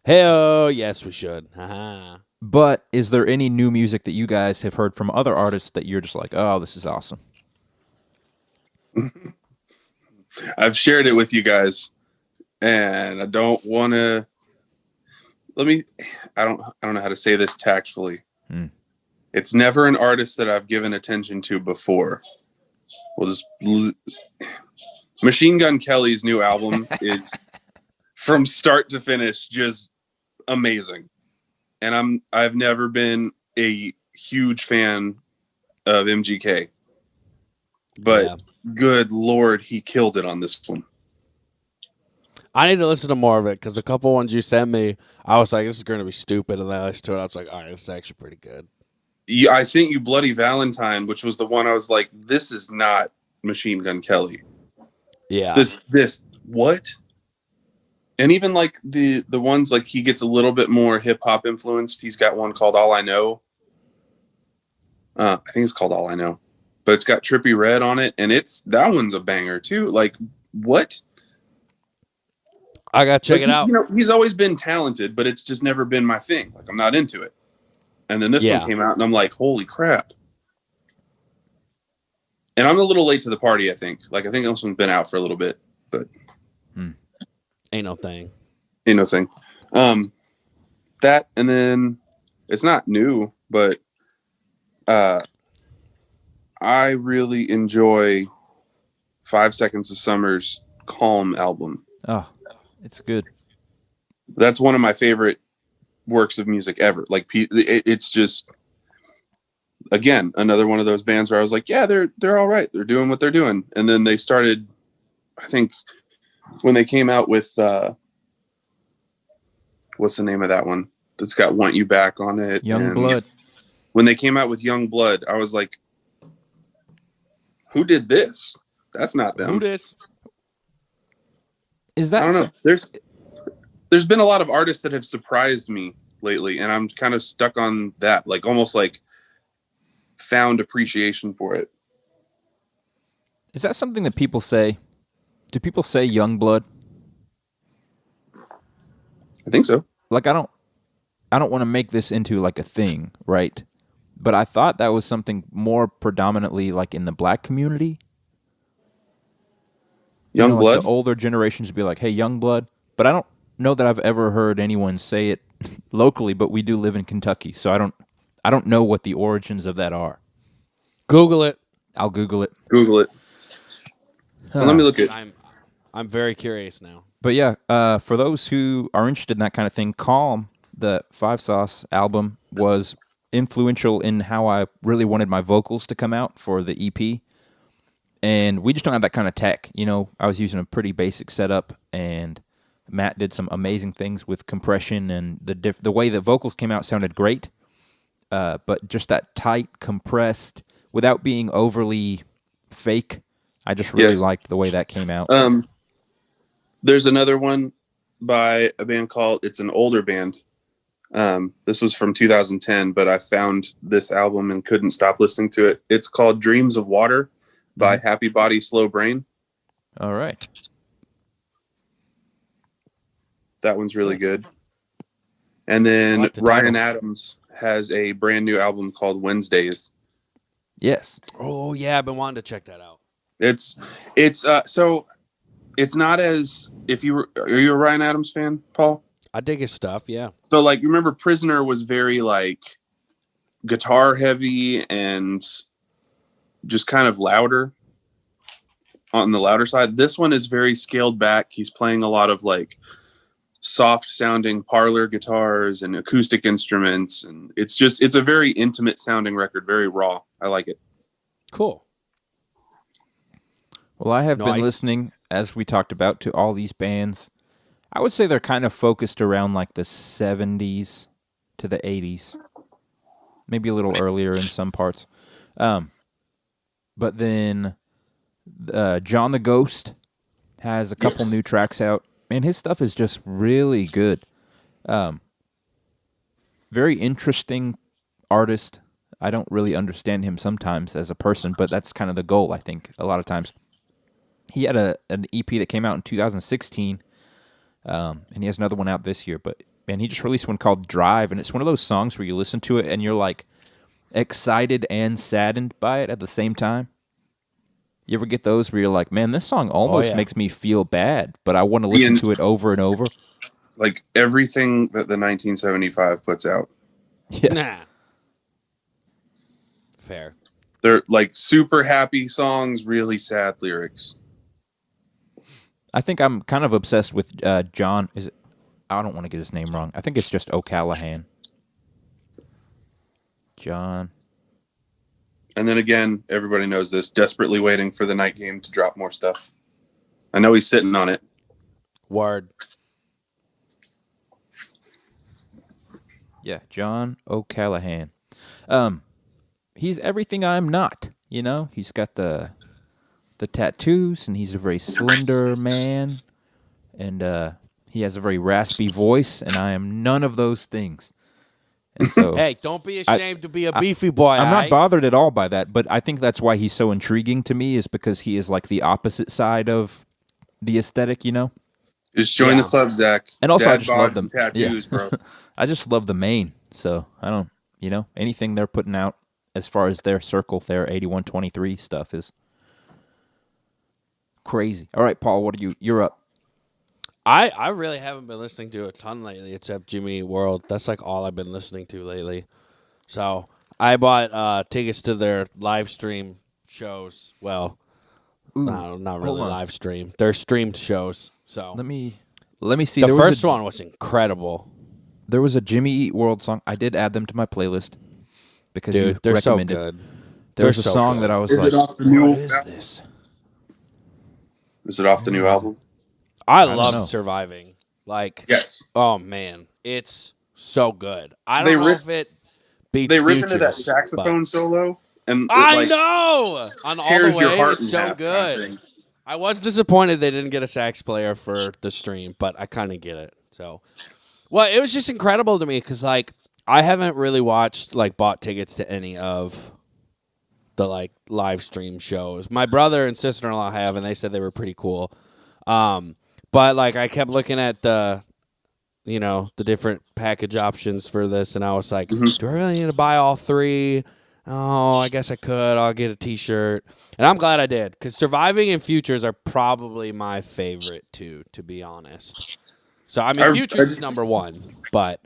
Hell yes, we should. Haha. But is there any new music that you guys have heard from other artists that you're just like, oh, this is awesome? I've shared it with you guys, and I don't want to. I don't know how to say this tactfully. It's never an artist that I've given attention to before. Machine Gun Kelly's new album is from start to finish just amazing, and I've never been a huge fan of MGK, but Yeah. good Lord, he killed it on this one. I need to listen to more of it because a couple ones you sent me, I was like, this is going to be stupid. And then I listened to it. I was like, all right, this is actually pretty good. I sent you Bloody Valentine, which was the one I was like, this is not Machine Gun Kelly. Yeah. This what? And even like the ones like he gets a little bit more hip hop influenced. He's got one called All I Know. I think it's called All I Know, but it's got Trippie Redd on it, and that one's a banger too. Like what? I got to check Like, it out. He's always been talented, but it's just never been my thing. Like I'm not into it. And then this one came out, and I'm like, holy crap. And I'm a little late to the party, I think. Like, I think this one's been out for a little bit, but Ain't no thing. ain't no thing. That, and then it's not new, but I really enjoy 5 Seconds of Summer's Calm album. Oh, it's good. That's one of my favorite works of music ever. Like, it's just, again, another one of those bands where I was like, yeah, they're all right. They're doing what they're doing. And then they started, I think, when they came out with, what's the name of that one? That's got Want You Back on it. Young Blood. When they came out with Young Blood, I was like, who did this? That's not them. Who this? Is I that don't know. There's been a lot of artists that have surprised me lately, and I'm kind of stuck on that, like almost like found appreciation for it. Is that something that people say? Do people say young blood? I think so. Like I don't want to make this into like a thing, right? But I thought that was something more predominantly like in the black community. Young Like Blood? the older generations would be like, hey, young blood. But I don't know that I've ever heard anyone say it locally, but we do live in Kentucky, so I don't know what the origins of that are. Google it. I'll Google it. Google it. Well, let me look at. I'm very curious now. But yeah, for those who are interested in that kind of thing, Calm, the Five Sauce album, was influential in how I really wanted my vocals to come out for the EP. And we just don't have that kind of tech. You know, I was using a pretty basic setup, and Matt did some amazing things with compression, and the way the vocals came out sounded great. But just that tight, compressed, without being overly fake. I just really liked the way that came out. There's another one by a band called, it's an older band. This was from 2010, but I found this album and couldn't stop listening to it. It's called Dreams of Water by Happy Body, Slow Brain. All right. That one's really good. And then Ryan Adams has a brand new album called Wednesdays. Yes. Oh yeah, I've been wanting to check that out. So it's not as, are you a Ryan Adams fan, Paul? I dig his stuff, yeah. So like, remember Prisoner was very like guitar heavy and just kind of louder on the louder side. This one is very scaled back. He's playing a lot of like soft sounding parlor guitars and acoustic instruments. And it's a very intimate sounding record, very raw. I like it. Cool. Well, I have been listening, as we talked about, to all these bands. I would say they're kind of focused around like the 70s to the 80s. Maybe a little earlier in some parts. But then John the Ghost has a couple new tracks out. Man, his stuff is just really good. Very interesting artist. I don't really understand him sometimes as a person, but that's kind of the goal, I think, a lot of times. He had an EP that came out in 2016, and he has another one out this year. But man, he just released one called Drive, and it's one of those songs where you listen to it and you're like excited and saddened by it at the same time. You ever get those where you're like, man, this song almost makes me feel bad, but I want to listen to it over and over? Like everything that the 1975 puts out. Yeah. Nah. Fair. They're like super happy songs, really sad lyrics. I think I'm kind of obsessed with John. I don't want to get his name wrong. I think it's just O'Callahan. John. And then again, everybody knows this. Desperately waiting for the Night Game to drop more stuff. I know he's sitting on it. Word. Yeah, John O'Callahan. He's everything I'm not. You know, he's got the tattoos, and he's a very slender man, and he has a very raspy voice, and I am none of those things. And so, hey, don't be ashamed to be a beefy boy. I'm not bothered at all by that, but I think that's why he's so intriguing to me, is because he is like the opposite side of the aesthetic, you know? Just join the club, Zach. And also, Dad I just love them. Tattoos, bro. I just love the main, so I don't, anything they're putting out as far as their circle, their 8123 stuff is crazy. All right, Paul, you're up. I really haven't been listening to a ton lately except Jimmy Eat World. That's like all I've been listening to lately. So I bought tickets to their live stream shows. Well, no, not really live stream. They're streamed shows. So let me see. The first one was incredible. There was a Jimmy Eat World song. I did add them to my playlist because Dude, they're recommended. so good. There was a song that I was Is like, it off the new? what is this? Is it off the new album? I don't love know. Surviving. Like, Yes. oh man, it's so good. I They don't know rip- if it beats They rip Futures, into that but- saxophone solo, and I it, know. On all tears the your way, heart it's in so half good. kind of thing. I was disappointed they didn't get a sax player for the stream, but I kind of get it. So, well, it was just incredible to me because, like, I haven't really bought tickets to any of the, like, live stream shows. My brother and sister-in-law have, and they said they were pretty cool. But, like, I kept looking at the different package options for this, and I was like, do I really need to buy all three? Oh, I guess I could. I'll get a T-shirt. And I'm glad I did, because Surviving and Futures are probably my favorite, too, to be honest. So, I mean, Futures is number one, but...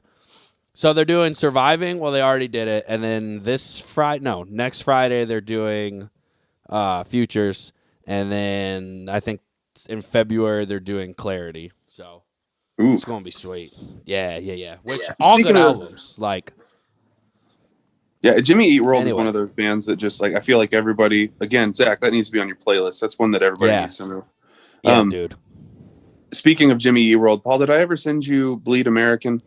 So they're doing Surviving. Well, they already did it. And then next Friday, they're doing Futures. And then I think in February they're doing Clarity, so Ooh. it's gonna be sweet. Yeah. Which all Speaking good of- albums. Like, Yeah, Jimmy Eat World is Anyway. one of those bands that just like I feel like everybody. Again, Zach, that needs to be on your playlist. That's one that everybody Yeah. needs to know. yeah, dude. Speaking of Jimmy Eat World, Paul, did I ever send you Bleed American?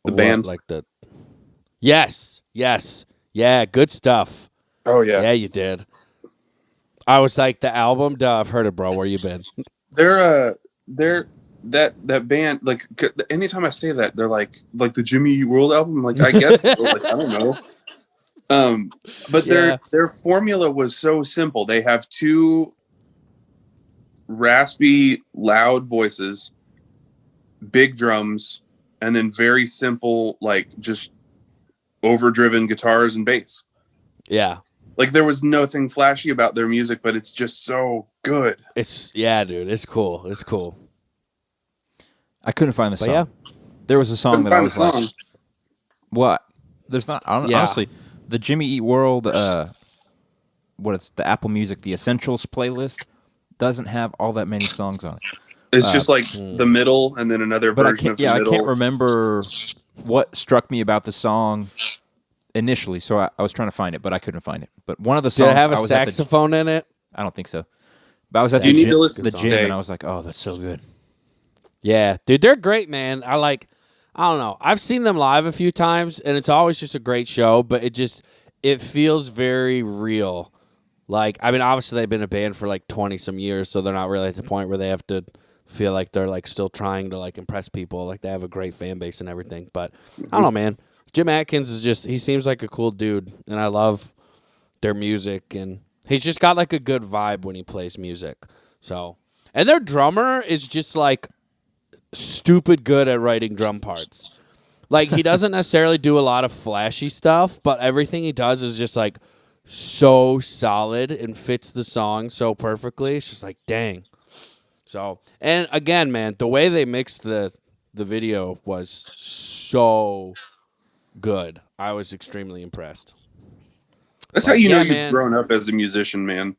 The What, band? like the. Yes. Yeah, good stuff. Oh yeah. Yeah, you did. I was like, the album. Duh, I've heard it, bro. Where you been? They're that band. Like anytime I say that, they're like the Jimmy Eat World album. I'm like I guess. Like, I don't know. But Yeah. their formula was so simple. They have two raspy, loud voices, big drums, and then very simple, like just overdriven guitars and bass. Yeah. Like there was nothing flashy about their music, but it's just so good. Dude. It's cool. It's cool. I couldn't find the But song. yeah. There was a song Couldn't that I find was the song. like, what? There's not, Yeah. honestly, the Jimmy Eat World, what it's the Apple Music, the Essentials playlist, doesn't have all that many songs on it. It's just like the middle and then another But I version can't, of the yeah, I middle. can't remember what struck me about the song initially, so I was trying to find it, but I couldn't find it. But one of the Did songs, it have a I was at the, saxophone in it? I don't think so. But I was at You the need gym, to listen the to gym it. and I was like, oh, that's so good. Yeah, dude, they're great, man. I don't know. I've seen them live a few times, and it's always just a great show. But it feels very real. Like, I mean, obviously they've been a band for like 20 some years, so they're not really at the point where they have to feel like they're like still trying to like impress people. Like they have a great fan base and everything. But I don't know, man. Jim Atkins he seems like a cool dude, and I love their music, and he's just got like a good vibe when he plays music. So, and their drummer is just like stupid good at writing drum parts. Like he doesn't necessarily do a lot of flashy stuff, but everything he does is just like so solid and fits the song so perfectly. It's just like, dang. So, and again, man, the way they mixed the video was so good. I was extremely impressed. That's how you know Yeah, you've man. grown up as a musician, man.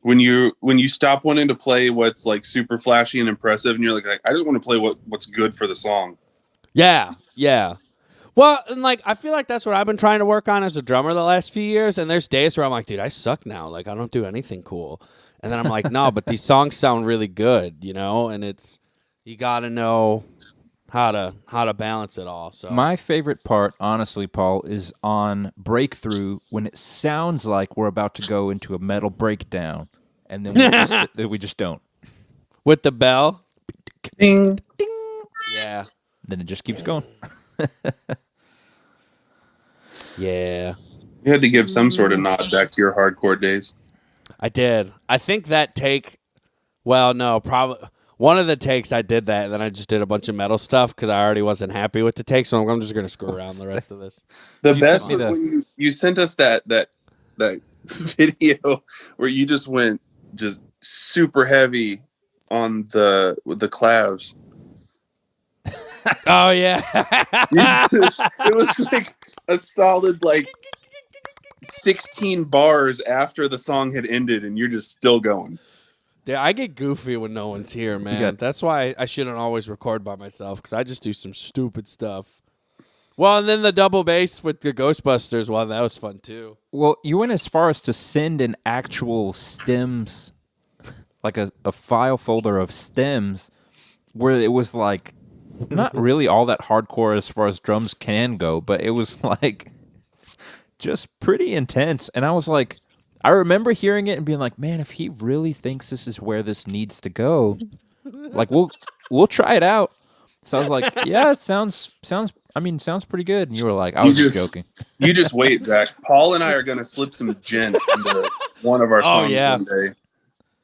When you stop wanting to play what's like super flashy and impressive, and you're like I just want to play what's good for the song. Yeah. Well, and like I feel like that's what I've been trying to work on as a drummer the last few years. And there's days where I'm like, dude, I suck now. Like I don't do anything cool. And then I'm like, no, but these songs sound really good, you know. And you got to know how to balance it all. So My favorite part, honestly, Paul, is on Breakthrough when it sounds like we're about to go into a metal breakdown, and then we just don't. with the bell, Ding. yeah, Then it just keeps going. yeah. You had to give some sort of nod back to your hardcore days. I did. I think that take. Well, no, probably one of the takes I did that, and then I just did a bunch of metal stuff because I already wasn't happy with the take. So I'm just gonna screw around the rest of this. The You best sent me was when you sent us that video where you just went just super heavy on the clavs. Oh yeah, It was like a solid like 16 bars after the song had ended, and you're just still going. yeah. I get goofy when no one's here, man. got- That's why I shouldn't always record by myself because I just do some stupid stuff. Well, and then the double bass with the Ghostbusters one, that was fun too. Well, you went as far as to send an actual stems, like a file folder of stems, where it was like not really all that hardcore as far as drums can go, but it was like just pretty intense. And I was like, I remember hearing it and being like, man, if he really thinks this is where this needs to go, like we'll try it out. So I was like, yeah, it sounds pretty good. And you were like, I was just joking. You just wait, Zach. Paul and I are going to slip some gent into one of our songs yeah. one day.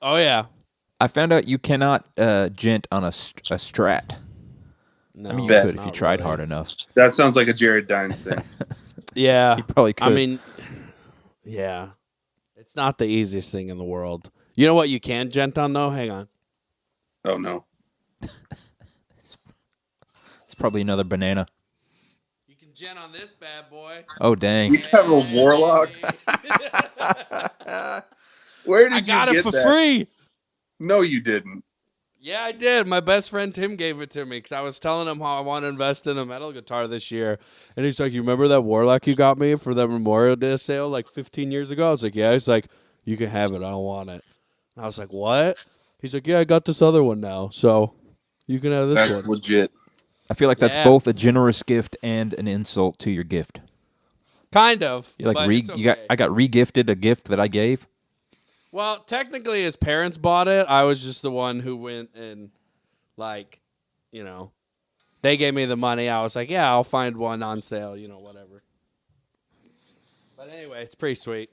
Oh yeah. I found out you cannot gent on a Strat. No, I mean, you Bet. could if you not tried really. hard enough. That sounds like a Jared Dines thing. Yeah, You probably could. I mean, yeah, it's not the easiest thing in the world. You know what you can gent on though? Hang on. Oh no. it's probably another banana. You can gent on this bad boy. Oh, dang. We have a warlock. Where did I got you it get for that? free. No, you didn't. Yeah, I did. My best friend Tim gave it to me because I was telling him how I want to invest in a metal guitar this year. And he's like, you remember that Warlock you got me for the Memorial Day sale like 15 years ago? I was like, yeah. He's like, you can have it. I don't want it. And I was like, what? He's like, yeah, I got this other one now. So you can have this That's one. legit. I feel like that's Yeah. both a generous gift and an insult to your gift. Kind of. You like but it's okay. I got regifted a gift that I gave. Well, technically, his parents bought it. I was just the one who went and, like, you know, they gave me the money. I was like, yeah, I'll find one on sale, whatever. But anyway, it's pretty sweet.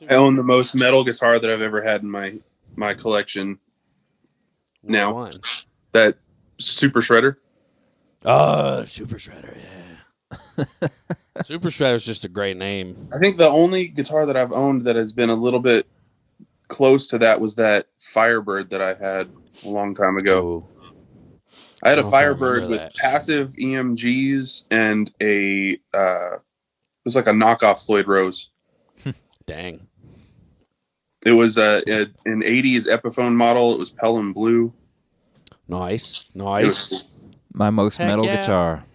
I own the most metal guitar that I've ever had in my collection. Now. One. That Super Shredder. Oh, Super Shredder, yeah. Super Shredder's just a great name. I think the only guitar that I've owned that has been a little bit close to that was that Firebird that I had a long time ago. Ooh. I had a I don't know if I Firebird remember with that. passive EMGs and it was like a knockoff Floyd Rose. Dang. It was an 80s Epiphone model. It was Pelham Blue. Nice. It was Nice. cool. My most Heck metal yeah. guitar.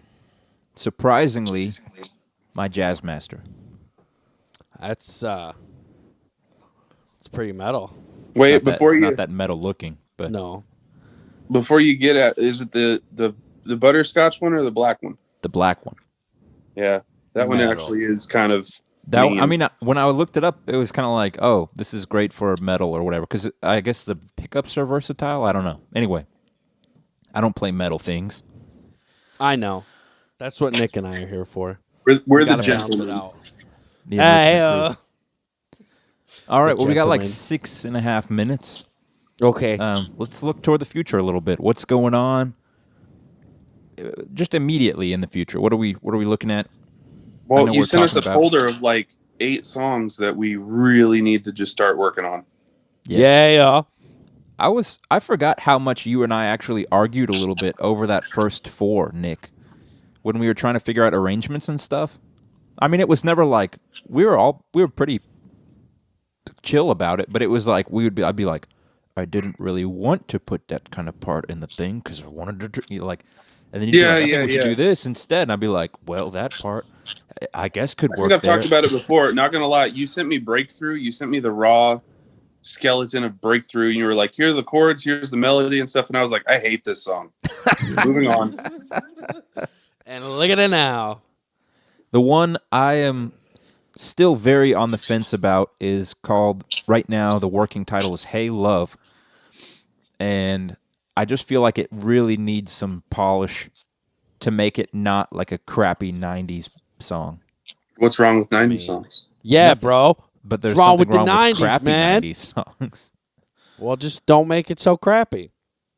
Surprisingly, my Jazzmaster. That's it's pretty metal. Wait, Not that- before it's you not that metal looking, but No. before you get at, is it the butterscotch one or the black one? the black one. Yeah, that one Metal. actually is kind of. That I mean. mean, when I looked it up, it was kind of like, oh, this is great for metal or whatever. Because I guess the pickups are versatile. I don't know. Anyway, I don't play metal things. I know. That's what Nick and I are here for. We're the Gotta balance it gentlemen. out. The Hey, enrichment crew. All right. the Well, we got like gentleman. 6.5 minutes. Okay. Let's look toward the future a little bit. What's going on? Just immediately in the future. What are we looking at? I Well, know you we're sent us a talking about- folder of like 8 songs that we really need to just start working on. Yes. Yeah. I forgot how much you and I actually argued a little bit over that first 4, Nick, when we were trying to figure out arrangements and stuff. I mean, it was never like we were pretty chill about it, but it was like I'd be like, I didn't really want to put that kind of part in the thing because I wanted to, and then you'd be like, I think we should do this instead, and I'd be like, well, that part, I guess could I work. think I've there. talked about it before. Not gonna lie, you sent me Breakthrough. You sent me the raw skeleton of Breakthrough, and you were like, "Here are the chords, here's the melody and stuff." And I was like, "I hate this song." Moving on. And look at it now. The one I am still very on the fence about is called, right now, the working title is Hey Love. And I just feel like it really needs some polish to make it not like a crappy 90s song. What's wrong with 90s songs? Yeah, Nothing. bro. But there's What's wrong something with the wrong 90s, with crappy man? 90s songs. Well, just don't make it so crappy.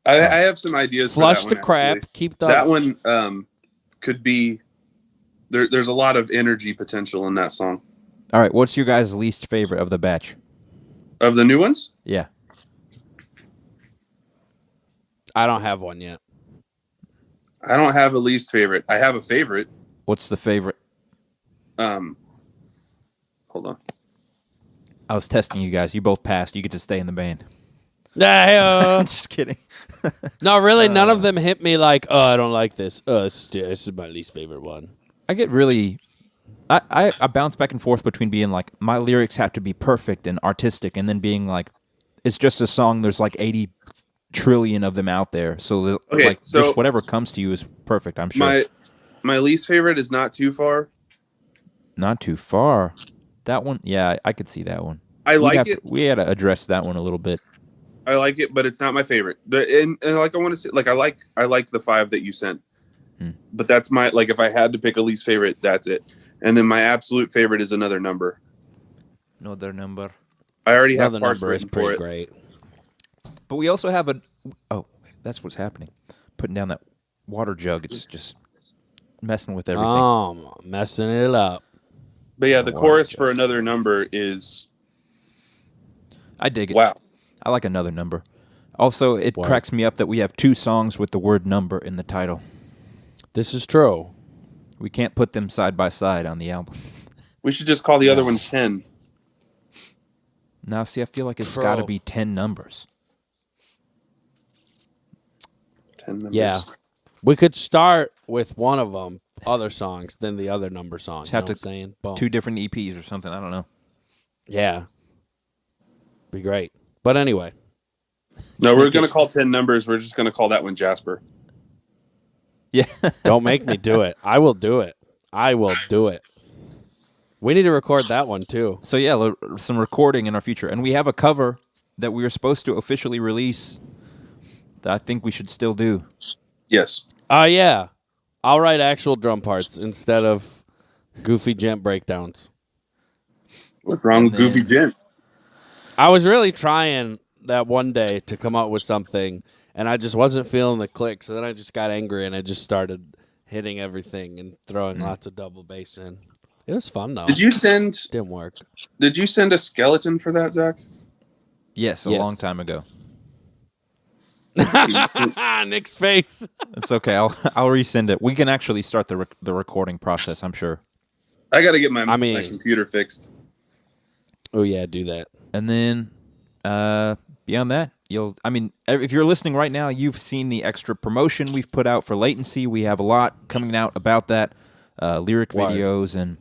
I have some ideas. Flush for the that crap. One, actually. Keep the That one could be. There's a lot of energy potential in that song. All right, what's your guys' least favorite of the batch? Of the new ones, Yeah. I don't have one yet. I don't have a least favorite. I have a favorite. What's the favorite? Hold on. I was testing you guys. You both passed. You get to stay in the band. Yeah. Just kidding. No, really, none of them hit me like, oh, I don't like this. This is my least favorite one. I get really... I bounce back and forth between being like, my lyrics have to be perfect and artistic, and then being like, it's just a song, there's like 80 trillion of them out there. So, Okay, like, so just whatever comes to you is perfect, I'm sure. My least favorite is Not Too Far. Not Too Far. That one, yeah, I could see that one. I like it. We had to address that one a little bit. I like it, but it's not my favorite. And like I want to say, like I like the 5 that you sent, but that's my like if I had to pick a least favorite, that's it. And then my absolute favorite is Another Number. Another number. I already have Another parts number is written for pretty it. great. But we also have a... Oh, that's what's happening. Putting down that water jug, it's just messing with everything. Messing it up. But yeah, the Wow. chorus for Another Number is I dig it. wow. I like Another Number. Also, it Wow. cracks me up that we have 2 songs with the word number in the title. This is true. We can't put them side by side on the album. We should just call the other one 10. Now, see, I feel like it's True. got to be 10 numbers. 10 numbers. Yeah. We could start with one of them, other songs, then the other number song. Just You know have what I'm to saying? Boom. 2 different EPs or something. I don't know. Yeah. Be great. But anyway. No, we're going to call 10 numbers. We're just going to call that one Jasper. Yeah. Don't make me do it. I will do it. I will do it. We need to record that one, too. So, yeah, some recording in our future. And we have a cover that we were supposed to officially release that I think we should still do. Yes. Yeah. I'll write actual drum parts instead of goofy gent breakdowns. What's wrong with Goofy Gent? I was really trying that one day to come up with something, and I just wasn't feeling the click. So then I just got angry, and I just started hitting everything and throwing lots of double bass in. It was fun, though. Did you send Didn't work. a skeleton for that, Zach? Yes, a Yes. long time ago. Nick's face. It's okay. I'll resend it. We can actually start the recording process, I'm sure. I got to get my mean- computer fixed. Oh, yeah, do that. And then beyond that, if you're listening right now, you've seen the extra promotion we've put out for Latency. We have a lot coming out about that, lyric Word. videos and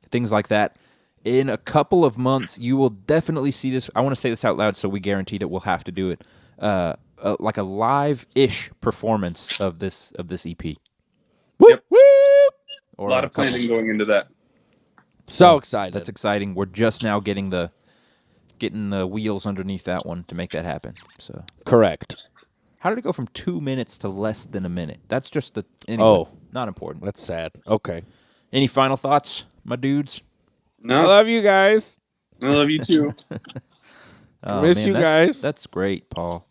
things like that. In a couple of months, you will definitely see this. I want to say this out loud so we guarantee that we'll have to do it. Like a live-ish performance of this EP. Yep. Or A lot of couple- planning going into that. So excited. That's exciting. We're just now getting the wheels underneath that one to make that happen. So, correct. how did it go from 2 minutes to less than a minute? That's just Oh. not important. That's sad. Okay. Any final thoughts, my dudes? No, love you guys. I love you too. Oh, Miss you guys. That's great, Paul.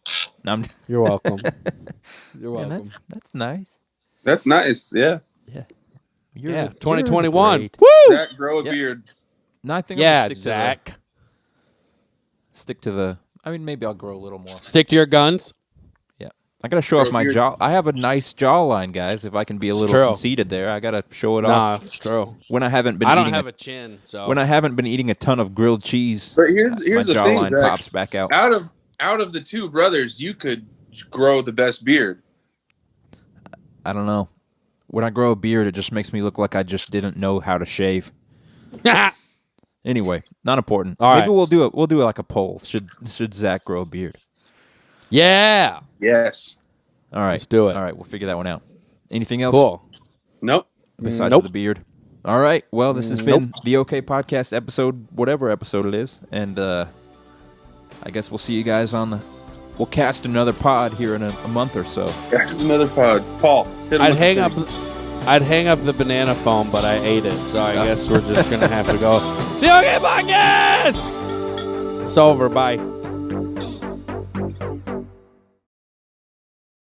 No, I'm, You're welcome. You're man, welcome. that's nice. That's nice. Yeah. Yeah. Yeah, 2021. great. Woo! Zach, grow a Yeah. beard. No, I think I'm Yeah, gonna Zach. stick to the. I mean, maybe I'll grow a little more. Stick to your guns. Yeah, I gotta show off Grow my beard. jaw. I have a nice jawline, guys. If I can be a It's little true. conceited there, I gotta show it off. Nah, it's true. When I haven't been. I don't eating have a chin, so When I haven't been eating a ton of grilled cheese, But here's my the thing, jawline Zach. pops back out. Out of the two brothers, you could grow the best beard. I don't know. When I grow a beard, it just makes me look like I just didn't know how to shave. Anyway, not important. All Maybe right. we'll do it. We'll do it like a poll. Should Zach grow a beard? yeah. Yes. All right, Let's do it. All right, we'll figure that one out. Anything else Cool. Nope. besides Nope. the beard? All right. Well, this has been the OK Podcast episode, whatever episode it is, and I guess we'll see you guys on the. We'll cast another pod here in a month or so. That's another pod. Paul, hit him I'd with the hang up thing. the banana phone, but I ate it, so I guess we're just gonna have to go. The OK Podcast. It's over. Bye.